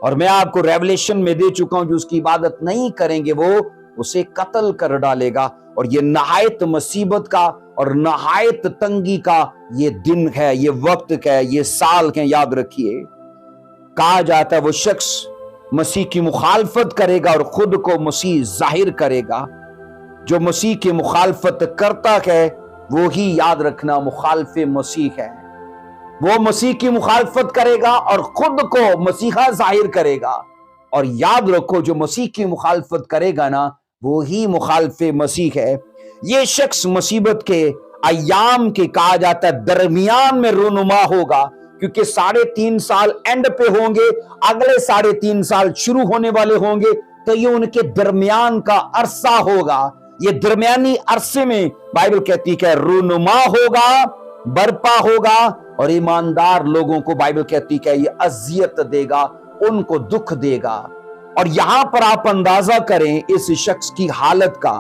اور میں آپ کو ریولیشن میں دے چکا ہوں جو اس کی عبادت نہیں کریں گے وہ اسے قتل کر ڈالے گا۔ اور یہ نہایت مصیبت کا اور نہایت تنگی کا یہ دن ہے، یہ وقت ہے، یہ سال ہے، یاد رکھیے۔ کہا جاتا ہے وہ شخص مسیح کی مخالفت کرے گا اور خود کو مسیح ظاہر کرے گا۔ جو مسیح کی مخالفت کرتا ہے وہی یاد رکھنا مخالف مسیح ہے۔ وہ مسیح کی مخالفت کرے گا اور خود کو مسیحا ظاہر کرے گا، اور یاد رکھو جو مسیح کی مخالفت کرے گا نا وہی مخالف مسیح ہے۔ یہ شخص مصیبت کے ایام کے کہا جاتا ہے درمیان میں رونما ہوگا، کیونکہ 3.5 سال اینڈ پہ ہوں گے، اگلے 3.5 سال شروع ہونے والے ہوں گے، تو یہ ان کے درمیان کا عرصہ ہوگا۔ یہ درمیانی عرصے میں بائبل کہتی ہے رونما ہوگا، برپا ہوگا، اور ایماندار لوگوں کو بائبل کہتی ہے یہ اذیت دے گا، ان کو دکھ دے گا۔ اور یہاں پر آپ اندازہ کریں اس شخص کی حالت کا،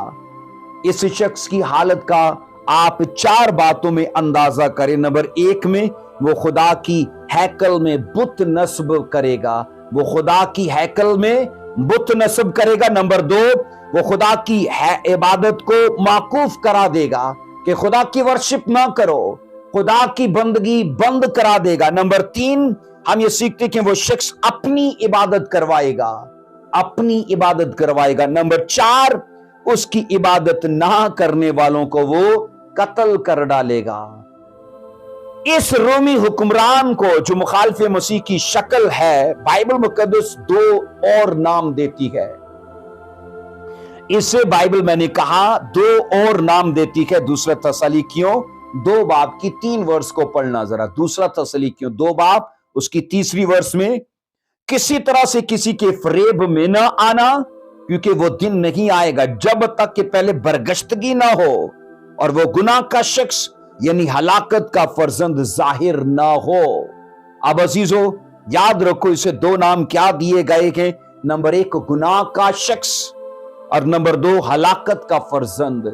اس شخص کی حالت کا آپ 4 باتوں میں اندازہ کریں۔ نمبر 1 میں وہ خدا کی ہیکل میں بت نصب کرے گا، وہ خدا کی ہیکل میں بت نصب کرے گا۔ نمبر 2 وہ خدا کی عبادت کو موقوف کرا دے گا کہ خدا کی ورشپ نہ کرو، خدا کی بندگی بند کرا دے گا۔ نمبر 3 ہم یہ سیکھتے کہ وہ شخص اپنی عبادت کروائے گا، اپنی عبادت کروائے گا۔ نمبر 4 اس کی عبادت نہ کرنے والوں کو وہ قتل کر ڈالے گا۔ اس رومی حکمران کو جو مخالف مسیح کی شکل ہے، بائبل مقدس 2 اور نام دیتی ہے۔ اسے بائبل میں نے کہا 2 اور نام دیتی ہے۔ دوسرا تسالونیکیوں 2 باب کی 3 ورس کو پڑھنا ذرا۔ دوسرا تسالونیکیوں 2 باب اس کی 3 ورس میں، کسی طرح سے کسی کے فریب میں نہ آنا، کیونکہ وہ دن نہیں آئے گا جب تک کہ پہلے برگشتگی نہ ہو اور وہ گناہ کا شخص یعنی ہلاکت کا فرزند ظاہر نہ ہو۔ अब अजीजों याद रखो, इसे दो नाम क्या दिए गए हैं? नंबर एक गुनाह का शख्स और नंबर दो हलाकत का फर्जंद।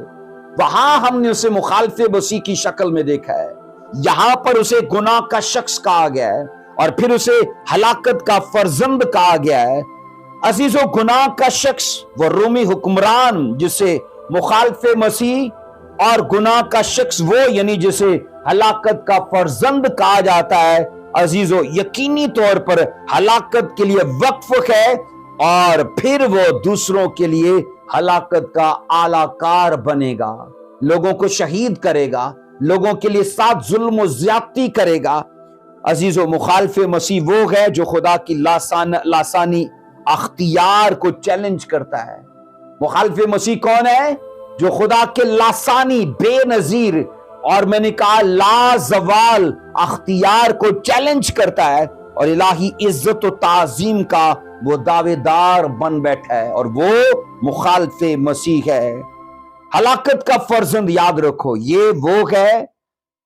वहां हमने उसे मुखालिफे मसीह की शक्ल में देखा है, यहां पर उसे गुनाह का शख्स कहा गया है और फिर उसे हलाकत का फर्जंद कहा गया है। अजीजों गुनाह का शख्स वो रोमी हुक्मरान जिसे मुखालिफे मसीह, और गुनाह का शख्स वो यानी जिसे हलाकत का फर्जंद कहा जाता है, अजीजों यकीनी तौर पर हलाकत के लिए वक्फ है और फिर वो दूसरों के लिए हलाकत का आलाकार बनेगा, लोगों को शहीद करेगा, लोगों के लिए साथ जुल्म और ज्यादती करेगा। अजीजों मुखालिफे मसीह वो है जो खुदा की लासानी अख्तियार को चैलेंज करता है। मुखालिफे मसीह कौन है? जो खुदा के लासानी बेनजीर और मैंने कहा लाजवाल अख्तियार को चैलेंज करता है और इलाही इज्जत और ताजीम का वो दावेदार बन बैठा है, और वो मुखालिफे मसीह है। हलाकत का फर्जंद याद रखो, ये वो है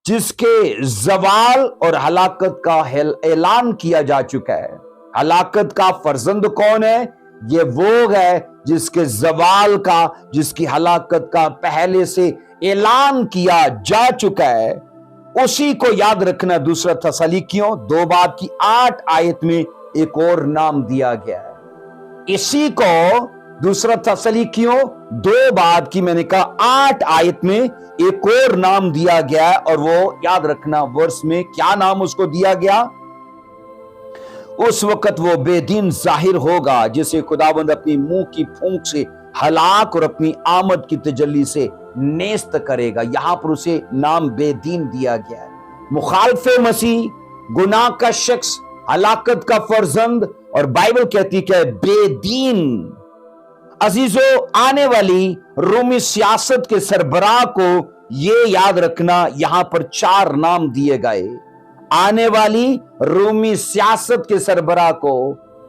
जिसके जवाल और हलाकत का ऐलान किया जा चुका है। हलाकत का फर्जंद कौन है? ये वो है जिसके जवाल का, जिसकी हलाकत का पहले से ऐलान किया जा चुका है। उसी को याद रखना दूसरा थस्सलुनीकियों 2:8 आयत में एक और नाम दिया गया है। इसी को दूसरा थस्सलुनीकियों 2 की मैंने कहा 8 आयत में एक और नाम दिया गया है, और वो याद रखना वर्ष में क्या नाम उसको दिया गया? उस वक्त वो बेदीन जाहिर होगा जिसे खुदावंद अपनी मुंह की फूंक से हलाक और अपनी आमद की तजल्ली से नेस्त करेगा। यहां पर उसे नाम बेदीन दिया गया है। मुखालिफे मसीह, गुनाह का शख्स, हलाकत का फर्जंद, और बाइबल कहती है बेदीन। अजीजों आने वाली रोमी सियासत के सरबराह को ये याद रखना, यहां पर 4 नाम दिए गए। आने वाली रोमी सियासत के सरबराह को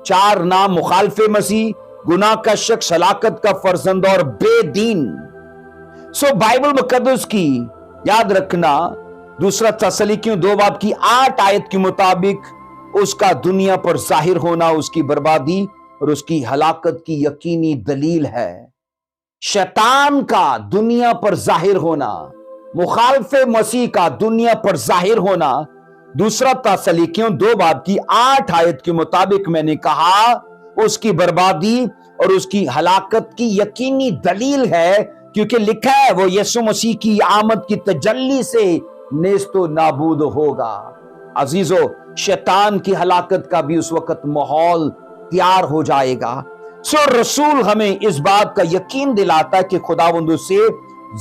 4 नाम, मुखालिफे मसीह, गुनाह का शख्स, हलाकत का फर्जंद और बेदीन। सो बाइबल मुकद्दस की याद रखना दूसरा थस्सलुनीकियों 2:8 आयत के मुताबिक उसका दुनिया पर जाहिर होना उसकी बर्बादी और उसकी हलाकत की यकीनी दलील है। शैतान का दुनिया पर जाहिर होना, मुखालिफे मसीह का दुनिया पर जाहिर होना दूसरा थस्सलुनीकियों 2:8 आयत के मुताबिक मैंने कहा उसकी बर्बादी और उसकी हलाकत की यकीनी दलील है, क्योंकि लिखा है वो यीशु मसीह की आमद की तजल्ली से नेस्तो नाबूद होगा। अजीजों शैतान की हलाकत का भी उस वक्त माहौल तैयार हो जाएगा। सो रसूल हमें इस बात का यकीन दिलाता है कि खुदावंद उसे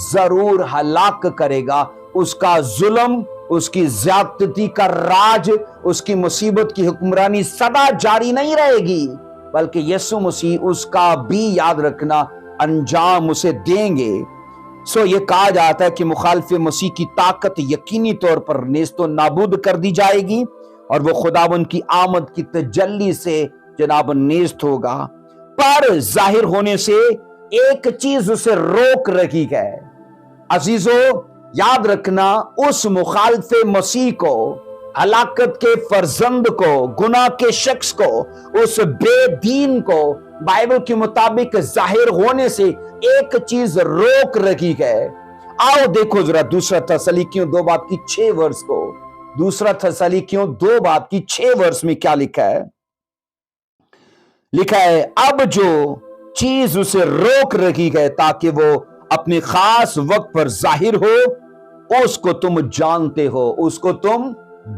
जरूर हलाक करेगा। उसका जुल्म, उसकी ज्यादती का राज, उसकी मुसीबत की हुक्मरानी सदा जारी नहीं रहेगी, बल्कि यीशु मसीह उसका भी याद रखना अंजाम उसे देंगे। सो ये कहा जाता है कि मुखालिफे मसीह की ताकत यकीनी तौर पर नेस्तो नाबूद कर दी जाएगी और वो खुदावंद की आमद की तजल्ली से जनाब नेस्त होगा। पर जाहिर होने से एक चीज उसे रोक रही है। अजीजों याद रखना, उस मुखालिफे मसीह को, हलाकत के फर्जंद को, गुनाह के शख्स को, उस बेदीन को बाइबल के मुताबिक जाहिर होने से एक चीज रोक रही है। आओ देखो जरा दूसरा थस्सलुनीकियों 2:6 को। दूसरा थस्सलुनीकियों 2:6 में क्या लिखा है? लिखा है अब जो चीज उसे रोक रही है ताकि वो अपने खास वक्त पर जाहिर हो, उसको तुम जानते हो, उसको तुम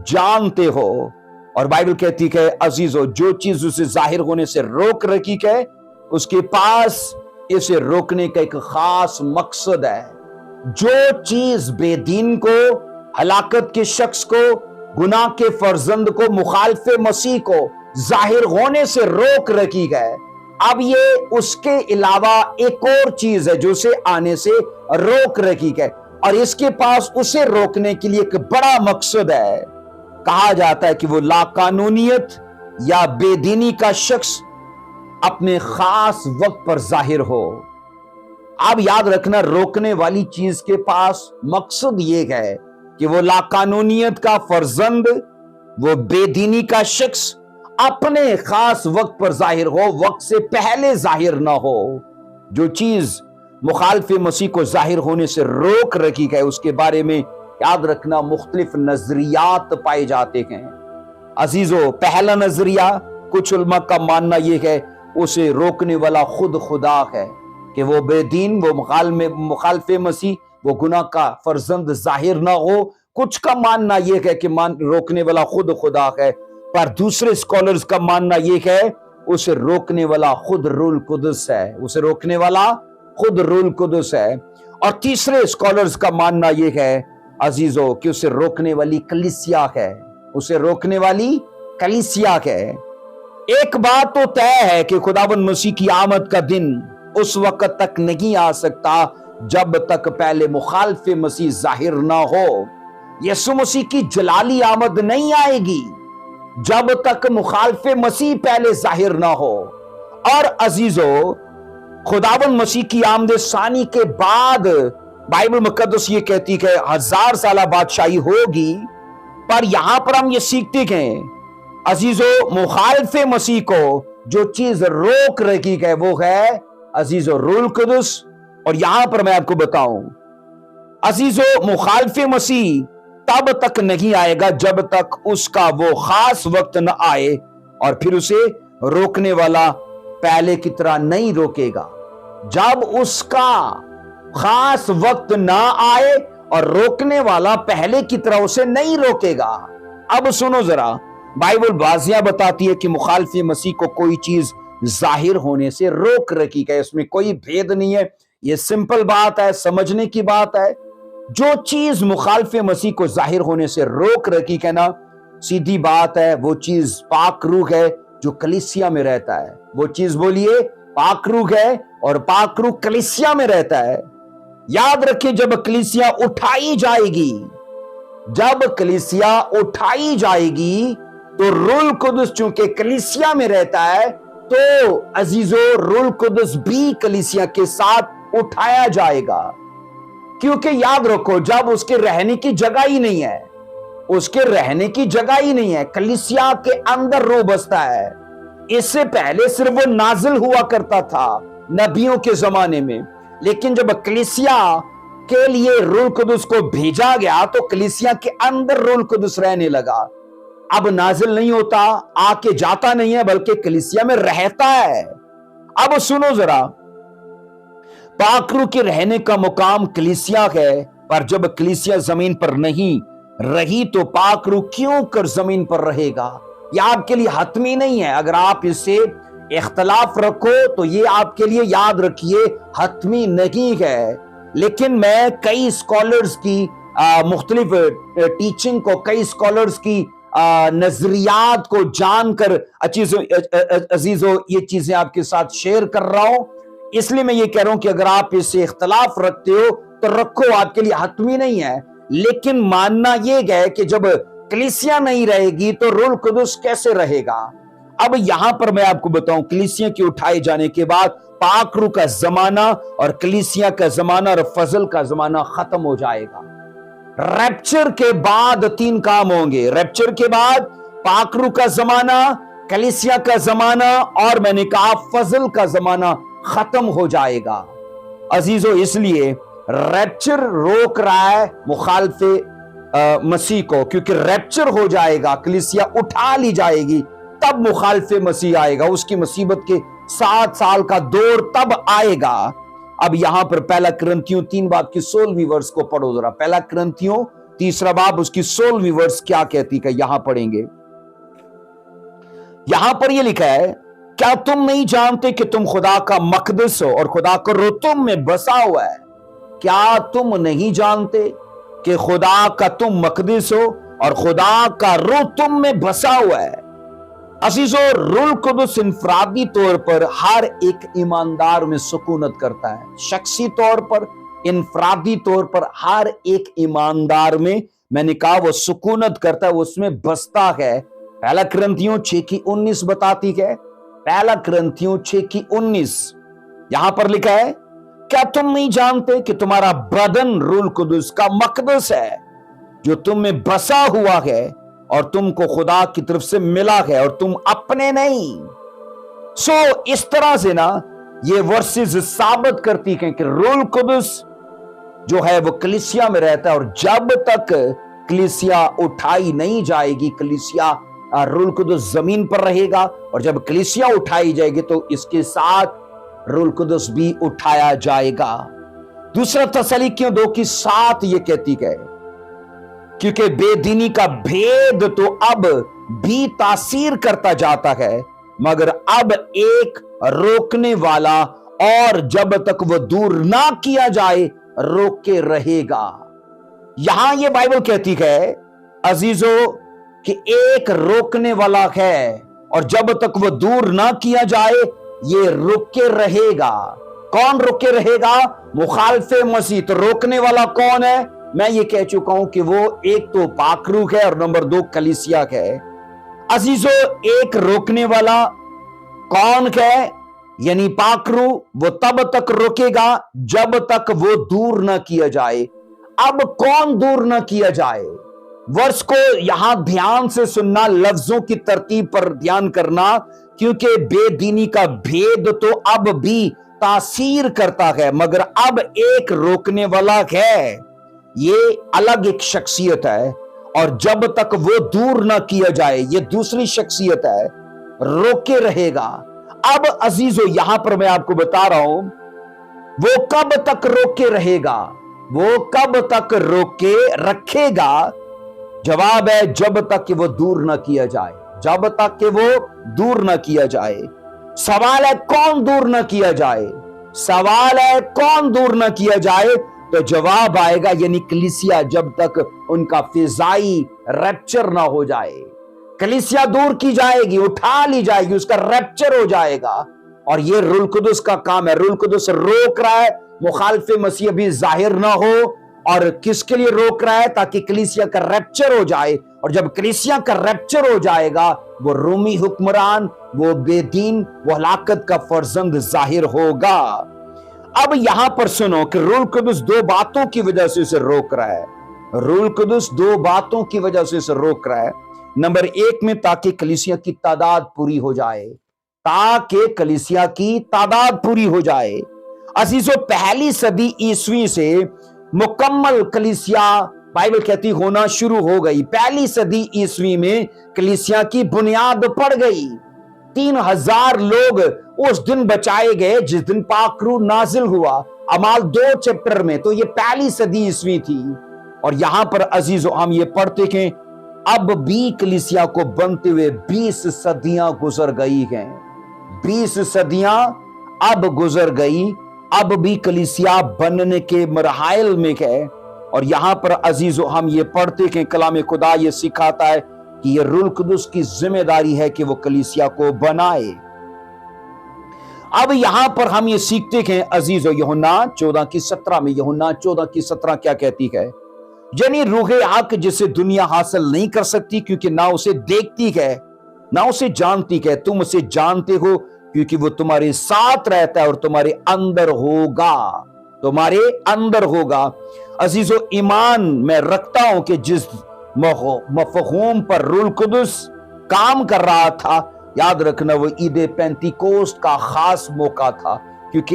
जानते हो। और बाइबल कहती है अजीजों जो चीज उसे जाहिर होने से रोक रखी है उसके पास इसे रोकने का एक खास मकसद है। जो चीज बेदीन को, हलाकत के शख्स को, गुनाह के फर्जंद को, मुखालिफे मसीह को जाहिर होने से रोक रखी है, अब ये उसके अलावा एक और चीज है जो उसे आने से रोक रखी है, और इसके पास उसे रोकने के लिए एक बड़ा मकसद है। कहा जाता है कि वो लाकानूनियत या बेदीनी का शख्स अपने खास वक्त पर जाहिर हो। अब याद रखना, रोकने वाली चीज के पास मकसद ये है कि वो लाकानूनियत का फर्जंद वो बेदीनी का शख्स अपने खास वक्त पर जाहिर हो, वक्त से पहले जाहिर ना हो। जो चीज मुखालिफ मसीह को जाहिर होने से रोक रखी है, उसके बारे में याद रखना मुख्तलिफ नजरियात पाए जाते हैं। अजीजों, पहला नजरिया, कुछ उलमा का मानना यह है उसे रोकने वाला खुद खुदा है कि वो बेदीन, वो मुखालिफ मसीह, वो गुनाह का फर्जंद जाहिर ना हो। कुछ का मानना यह है कि रोकने वाला खुद खुदा है, पर दूसरे स्कॉलर्स का मानना यह है उसे रोकने वाला खुद रूल कुदस है, उसे रोकने वाला खुद रूल कुदस है। और तीसरे स्कॉलर्स का मानना यह है अजीजों कि उसे रोकने वाली कलीसिया है, उसे रोकने वाली कलीसिया है। एक बात तो तय है कि खुदावंद मसीह की आमद का दिन उस वक्त तक नहीं आ सकता जब तक पहले मुखालिफ मसीह जाहिर ना हो। यीशु मसीह की जलाली आमद नहीं आएगी जब तक मुखालिफ मसीह पहले जाहिर ना हो। और अजीजों, खुदावंद मसीह की आमद सानी के बाद बाइबल मुकद्दस ये कहती है 1000 साल बादशाही होगी। पर यहां पर हम ये सीखते हैं अजीजों, मुखालिफ मसीह को जो चीज रोक रखी है वो है अजीजों रूल कुदस। और यहां पर मैं आपको बताऊं अजीजों, मुखालिफ मसीह तब तक नहीं आएगा जब तक उसका वो खास वक्त न आए, और फिर उसे रोकने वाला पहले की तरह नहीं रोकेगा। जब उसका खास वक्त ना आए और रोकने वाला पहले की तरह उसे नहीं रोकेगा। अब सुनो जरा, बाइबल वाजिया बताती है कि मुखालिफ मसीह को कोई चीज जाहिर होने से रोक रखी है, इसमें कोई भेद नहीं है। यह सिंपल बात है, समझने की बात है। जो चीज मुखालिफ मसीह को जाहिर होने से रोक रखी है ना, सीधी बात है, वो चीज पाक रूह है जो कलीसिया में रहता है। वो चीज बोलिए, पाक रूह है, और पाक रूह कलीसिया में रहता है। याद रखिए, जब कलीसिया उठाई जाएगी, जब कलीसिया उठाई जाएगी तो रूल कुदस चूंकि कलीसिया में रहता है, तो अजीजों रूल कुदस भी कलीसिया के साथ उठाया जाएगा। क्योंकि याद रखो, जब उसके रहने की जगह ही नहीं है, उसके रहने की जगह ही नहीं है, कलीसिया के अंदर रूह बसता है। इससे पहले सिर्फ वो नाजिल हुआ करता था नबियों के जमाने में, लेकिन जब कलीसिया के लिए रूल कुदस को भेजा गया तो कलीसिया के अंदर रूल कुदस रहने लगा। अब नाजिल नहीं होता, आके जाता नहीं है, बल्कि कलीसिया में रहता है। अब सुनो जरा, पाक रूह के रहने का मुकाम कलीसिया है, पर जब कलीसिया जमीन पर नहीं रही तो पाक रूह क्यों कर जमीन पर रहेगा? यह आपके लिए हतमी नहीं है। अगर आप इससे इख्तलाफ रखो तो ये आपके लिए, याद रखिए, हतमी नहीं है। लेकिन मैं कई स्कॉलर्स की मुख्तलिफ टीचिंग को, कई स्कॉलर्स की नजरियात को जानकर अजीजों ये चीजें आपके साथ शेयर कर रहा हूं। इसलिए मैं ये कह रहा हूं कि अगर आप इससे इख्तलाफ रखते हो तो रखो, आपके लिए हतमी नहीं है। लेकिन मानना यह है कि जब कलीसिया नहीं रहेगी तो रूल कुदस कैसे रहेगा? अब यहां पर मैं आपको बताऊं, कलीसिया के उठाए जाने के बाद पाक रूह का जमाना और कलीसिया का जमाना और फजल का जमाना खत्म हो जाएगा। रैप्चर के बाद 3 काम होंगे। रैप्चर के बाद पाक रूह का जमाना, कलीसिया का जमाना, और मैंने कहा फजल का जमाना खत्म हो जाएगा। अजीजों, इसलिए रैप्चर रोक रहा है मुखालिफ मसीह को, क्योंकि रैप्चर हो जाएगा, कलीसिया उठा ली जाएगी, तब मुखालिफ मसीह आएगा। उसकी मुसीबत के 7 साल का दौर तब आएगा। अब यहां पर पहला कुरिन्थियों 3 बाब की 16वीं वर्ष को पढ़ो जरा। पहला कुरिन्थियों 3 बाब उसकी 16वीं वर्ष क्या कहती है, यहां पढ़ेंगे। यहां पर यह लिखा है, क्या तुम नहीं जानते कि तुम खुदा का मकदस हो और खुदा का रूह तुम में बसा हुआ है? क्या तुम नहीं जानते कि खुदा का तुम मकदस हो और खुदा का रूह तुम में बसा हुआ है? अजीजों, रूह कुदस इनफरादी तौर पर हर एक ईमानदार में सुकूनत करता है। शख्सी तौर पर, इनफरादी तौर पर हर एक ईमानदार में, मैंने कहा, वो सुकूनत करता है, उसमें बसता है। पहला कुरिन्थियों 6:19 बताती है। पहला कुरिन्थियों 6:19 यहां पर लिखा है, क्या तुम नहीं जानते कि तुम्हारा बदन रूह कुदस का मकदस है जो तुम में बसा हुआ है और तुमको खुदा की तरफ से मिला है और तुम अपने नहीं। इस तरह से ना ये वर्सेस साबित करती हैं कि रूह कुदस जो है वो कलीसिया में रहता है, और जब तक कलीसिया उठाई नहीं जाएगी, कलीसिया रूह कुदस जमीन पर रहेगा, और जब कलीसिया उठाई जाएगी तो इसके साथ रूह कुदस भी उठाया जाएगा। दूसरा तसलीकियों 2:7 ये कहती है, क्योंकि बेदीनी का भेद तो अब भी तासीर करता जाता है, मगर अब एक रोकने वाला और जब तक वह दूर ना किया जाए रोके रहेगा। यहां यह बाइबल कहती है अजीजों कि एक रोकने वाला है, और जब तक वह दूर ना किया जाए ये रोके रहेगा। कौन रोके रहेगा? मुखालिफे मसीह। तो रोकने वाला कौन है? मैं ये कह चुका हूं कि वो एक तो पाकरू है और नंबर 2 कलीसिया है। अजीजों, एक रोकने वाला कौन है? यानी पाकरू, वो तब तक रोकेगा जब तक वो दूर ना किया जाए। अब कौन दूर ना किया जाए? वर्ष को यहां ध्यान से सुनना, लफ्जों की तरतीब पर ध्यान करना, क्योंकि बेदीनी का भेद तो अब भी तासीर करता है, मगर अब एक रोकने वाला है। ये अलग एक शख्सियत है, और जब तक वो दूर ना किया जाए ये दूसरी शख्सियत है, रोके रहेगा। अब अजीजों, यहां पर मैं आपको बता रहा हूं वो कब तक रोके रहेगा, वो कब तक रोके रखेगा। जवाब है जब तक कि वो दूर ना किया जाए, जब तक कि वो दूर ना किया जाए। सवाल है कौन दूर ना किया जाए? सवाल है कौन दूर ना किया जाए? तो जवाब आएगा यानी कलीसिया, जब तक उनका फिजाई रैप्चर ना हो जाए। कलीसिया दूर की जाएगी, उठा ली जाएगी, उसका रैप्चर हो जाएगा, और ये रूह कुदस का काम है। रूह कुदस रोक रहा है मुखालिफे मसीह भी जाहिर ना हो, और किसके लिए रोक रहा है? ताकि कलीसिया का रैप्चर हो जाए, और जब कलीसिया का रैप्चर हो जाएगा वो रोमी हुक्मरान, वो बेदीन, वो हलाकत का फर्जंद जाहिर होगा। अब यहां पर सुनो कि रूह कुदस 2 बातों की वजह से इसे रोक रहा है। रूह कुदस 2 बातों की वजह से इसे रोक रहा है। नंबर 1 में ताकि कलीसिया की तादाद पूरी हो जाए, ताकि कलीसिया की तादाद पूरी हो जाए। अजीजों, पहली सदी ईस्वी से मुकम्मल कलीसिया बाइबल कहती होना शुरू हो गई। पहली सदी ईस्वी में कलीसिया की बुनियाद पड़ गई। 3000 लोग उस दिन बचाए गए जिस दिन पाकरू नाजिल हुआ, अमाल 2 चैप्टर में। तो ये पहली सदी ईस्वी थी, और यहां पर अजीजों हम ये पढ़ते हैं अब भी कलीसिया को बनते हुए 20 सदियां गुजर गई हैं। 20 सदियां अब गुजर गई, अब भी कलीसिया बनने के मरहाइल में है। और यहां पर अजीजों हम ये पढ़ते हैं कलाम खुदा ये सिखाता है कि ये रूह कुदस की जिम्मेदारी है कि वो कलीसिया को बनाए। अब यहां पर हम ये सीखते हैं अजीजों, यूहन्ना 14:17 में, यूहन्ना 14:17 क्या कहती है? यानी रूह हक जिसे दुनिया हासिल नहीं कर सकती, क्योंकि ना उसे देखती है ना उसे जानती है। तुम उसे जानते हो क्योंकि वो तुम्हारे साथ रहता है और तुम्हारे अंदर होगा, तुम्हारे अंदर होगा। अजीजों, ईमान मैं रखता हूं कि जिस मफहूम पर रूह कुदस काम कर रहा था, याद रखना वो ईद पेंतिकोस्त का खास मौका था, क्योंकि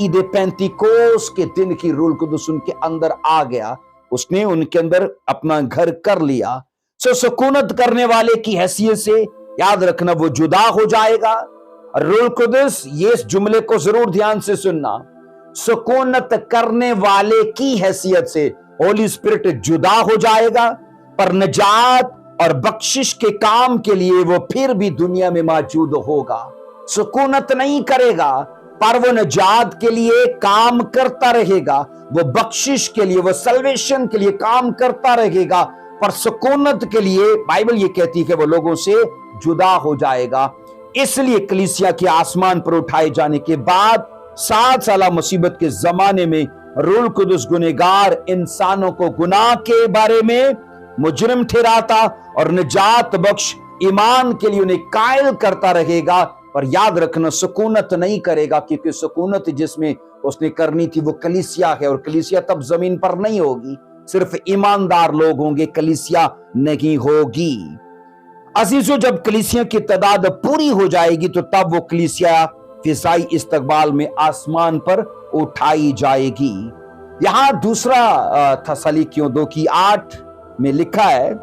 ईद पेंतिकोस्त के दिन की रूह कुदस उनके अंदर आ गया, उसने उनके अंदर अपना घर कर लिया। सुकूनत करने वाले की हैसियत से याद रखना वो जुदा हो जाएगा। रूह कुदस, ये इस जुमले को जरूर ध्यान से सुनना, सुकूनत करने वाले की हैसियत से होली स्पिरिट जुदा हो जाएगा, पर निजात और बख्शिश के काम के लिए वो फिर भी दुनिया में मौजूद होगा। सुकूनत नहीं करेगा, पर वो निजात के लिए काम करता रहेगा, वो बख्शिश के लिए, वो सल्वेशन के लिए काम करता रहेगा, पर सुकूनत के लिए बाइबल ये कहती है वो लोगों से जुदा हो जाएगा। इसलिए कलीसिया के आसमान पर उठाए जाने के बाद 7 साल मुसीबत के जमाने में रूह कुदस गुनहगार इंसानों को गुनाह के बारे में मुजरिम ठहराता और निजात बख्श ईमान के लिए उन्हें कायल करता रहेगा। पर याद रखना सुकूनत नहीं करेगा, क्योंकि सुकूनत जिसमें उसने करनी थी वो कलीसिया है, और कलीसिया तब जमीन पर नहीं होगी, सिर्फ ईमानदार लोग होंगे। कलीसिया नहीं होगी। अजीजों, जब कलीसिया की तादाद पूरी हो जाएगी तो तब वो कलीसिया फिजाई इस्तकबाल में आसमान पर उठाई जाएगी। यहां दूसरा थस्सलुनीकियों 2:8 में लिखा है,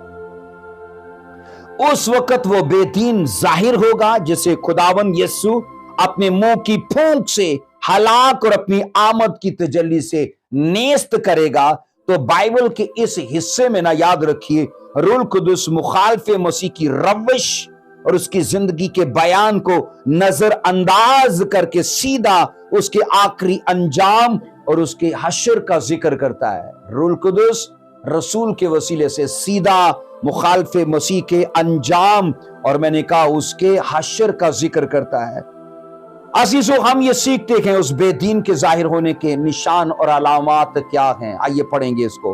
उस वक्त वो बेदीन जाहिर होगा जिसे खुदावन यीशु अपने मुंह की फूंक से हलाक और अपनी आमद की तजल्ली से नेस्त करेगा। तो बाइबल के इस हिस्से में ना याद रखिए, रूह कुदुस मुखालिफे मसीह की रविश और उसकी जिंदगी के बयान को नजरअंदाज करके सीधा उसके आखिरी अंजाम और उसके हश्र का जिक्र करता है। रूह कुदुस रसूल के वसीले से सीधा मुखालिफे मसीह के अंजाम और मैंने कहा उसके हश्र का जिक्र करता है। अजीजों, हम ये सीखते हैं उस बेदीन के जाहिर होने के निशान और अलामात क्या हैं। आइए पढ़ेंगे इसको।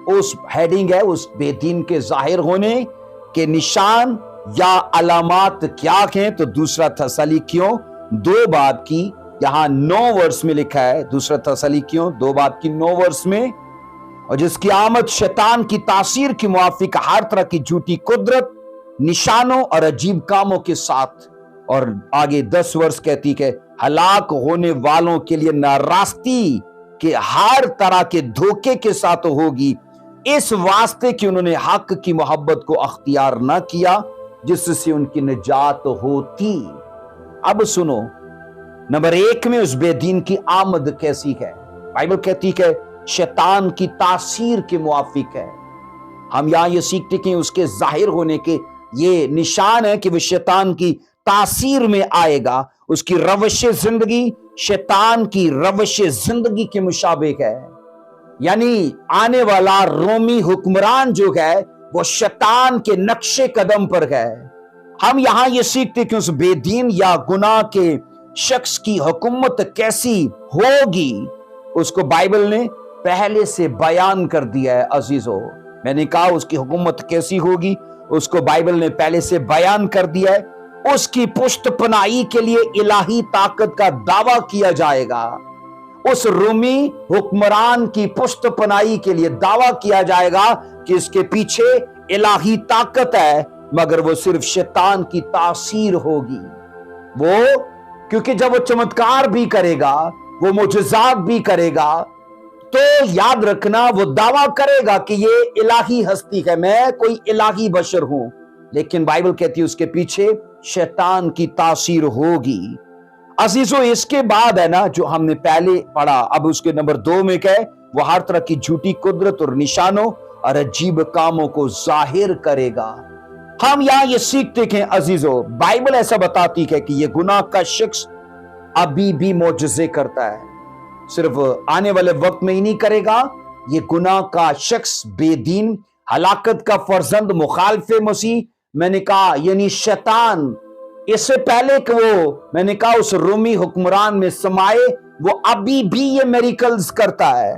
उस हेडिंग है, उस बेदीन के जाहिर होने के निशान या अलामात क्या हैं। तो दूसरा थस्सलुनीकियों 2 की यहां 9 वर्ष में लिखा है। दूसरा थस्सलुनीकियों 2 की 9 वर्ष में, और जिसकी आमद शैतान की तासीर के मुआफिक हर तरह की झूठी कुदरत, निशानों और अजीब कामों के साथ, और आगे 10 वर्ष कहती है हलाक होने वालों के लिए नारास्ती के हर तरह के धोखे के साथ होगी, इस वास्ते कि उन्होंने हक की मोहब्बत को अख्तियार ना किया जिससे उनकी निजात होती। अब सुनो, नंबर 1 में उस बेदीन की आमद कैसी है। बाइबल कहती है शैतान की तासीर के मुआफिक है। हम यहां ये सीखते कि उसके जाहिर होने के ये निशान है कि वह शैतान की तासीर में आएगा। उसकी रवश जिंदगी शैतान की रवश जिंदगी के मुशाबिक है, यानी आने वाला रोमी हुक्मरान जो है वो शैतान के नक्शे कदम पर है। हम यहां ये सीखते कि उस बेदीन या गुनाह के शख्स की हुकूमत कैसी होगी, उसको बाइबल ने पहले से बयान कर दिया है। अजीजों, मैंने कहा उसकी हुकूमत कैसी होगी, उसको बाइबल ने पहले से बयान कर दिया है। उसकी पुष्टपनाही के लिए इलाही ताकत का दावा किया जाएगा। उस रोमी हुक्मरान की पुष्टपनाही के लिए दावा किया जाएगा कि इसके पीछे इलाही ताकत है, मगर वो सिर्फ शैतान की तासीर होगी। वो क्योंकि जब वो चमत्कार भी करेगा, वो मुजज़ात भी करेगा, तो याद रखना वो दावा करेगा कि ये इलाही हस्ती है, मैं कोई इलाही बशर हूं, लेकिन बाइबल कहती है उसके पीछे शैतान की तासीर होगी। अजीजों, इसके बाद है ना जो हमने पहले पढ़ा, अब उसके नंबर 2 में क्या है, वो हर तरह की झूठी कुदरत और निशानों और अजीब कामों को जाहिर करेगा। हम यहां ये सीखते हैं अजीजों, बाइबल ऐसा बताती है कि ये गुनाह का शख्स अभी भी मोजज़े करता है, सिर्फ आने वाले वक्त में ही नहीं करेगा। ये गुनाह का शख्स बेदीन, हलाकत का फर्जंद, मुखालिफे मसीह, मैंने कहा यानी शैतान, इससे पहले कि वो मैंने कहा उस रोमी हुक्मरान में समाये, वो अभी भी ये मेरिकल्स करता है।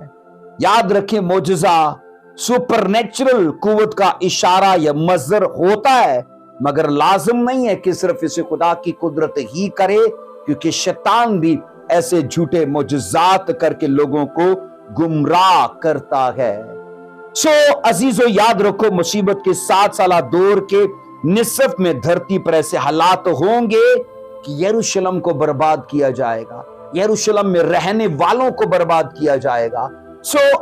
याद रखें, मोजज़ा सुपरनेचुरल कुव्वत का इशारा या मज़र होता है, मगर लाजिम नहीं है कि सिर्फ इसे खुदा की कुदरत ही करे, क्योंकि शैतान भी ऐसे झूठे मोजज़ात करके लोगों को गुमराह करता है। अजीजों, याद रखो, मुसीबत के 7 साल दौर के निसफ में धरती पर ऐसे हालात होंगे कि यरूशलेम को बर्बाद किया जाएगा, यरूशलेम में रहने वालों को बर्बाद किया जाएगा।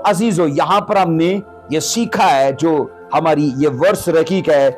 अजीजों, यहां पर हमने ये सीखा है, जो हमारी ये वर्ष रखी है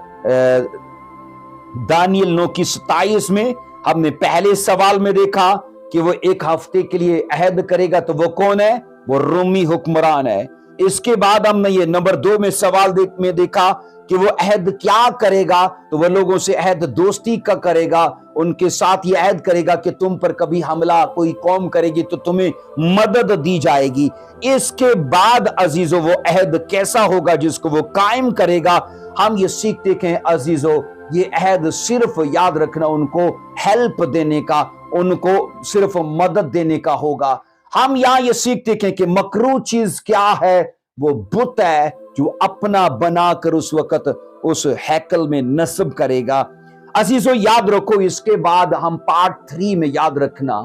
दानियल 9:27 में, हमने पहले सवाल में देखा कि वो 1 हफ्ते के लिए अहद करेगा, तो वो कौन है, वो रोमी हुक्मरान है। इसके बाद हमने ये नंबर 2 में सवाल में देखा कि वो अहद क्या करेगा, तो वो लोगों से अहद दोस्ती का करेगा, उनके साथ ये अहद करेगा कि तुम पर कभी हमला कोई कौम करेगी तो तुम्हें मदद दी जाएगी। इसके बाद अजीजों वो अहद कैसा होगा जिसको वो कायम करेगा, हम ये सीखते हैं अजीजों, ये अहद सिर्फ याद रखना उनको हेल्प देने का, उनको सिर्फ मदद देने का होगा। हम यहां ये सीखते हैं कि मकरूह चीज क्या है, वो बुत है जो अपना बनाकर उस वक्त उस हैकल में नस्ब करेगा। अजीजों, याद रखो, इसके बाद हम पार्ट 3 में याद रखना,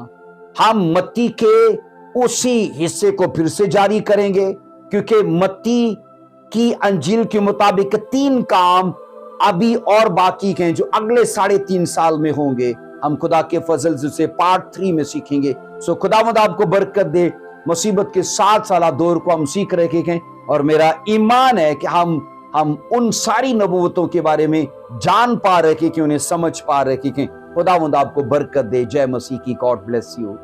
हम मत्ती के उसी हिस्से को फिर से जारी करेंगे, क्योंकि मत्ती की अंजील के मुताबिक 3 काम अभी और बाकी हैं जो अगले 3.5 साल में होंगे। हम खुदा के फजल से पार्ट 3 में सीखेंगे। सो खुदावंद आपको बरकत दे। मुसीबत के 7 साल दौर को हम सीख रहे हैं और मेरा ईमान है कि हम उन सारी नबूवतों के बारे में जान पा रहे कि उन्हें समझ पा रहे कि खुदावंद आपको बरकत दे। जय मसीह की। God bless you.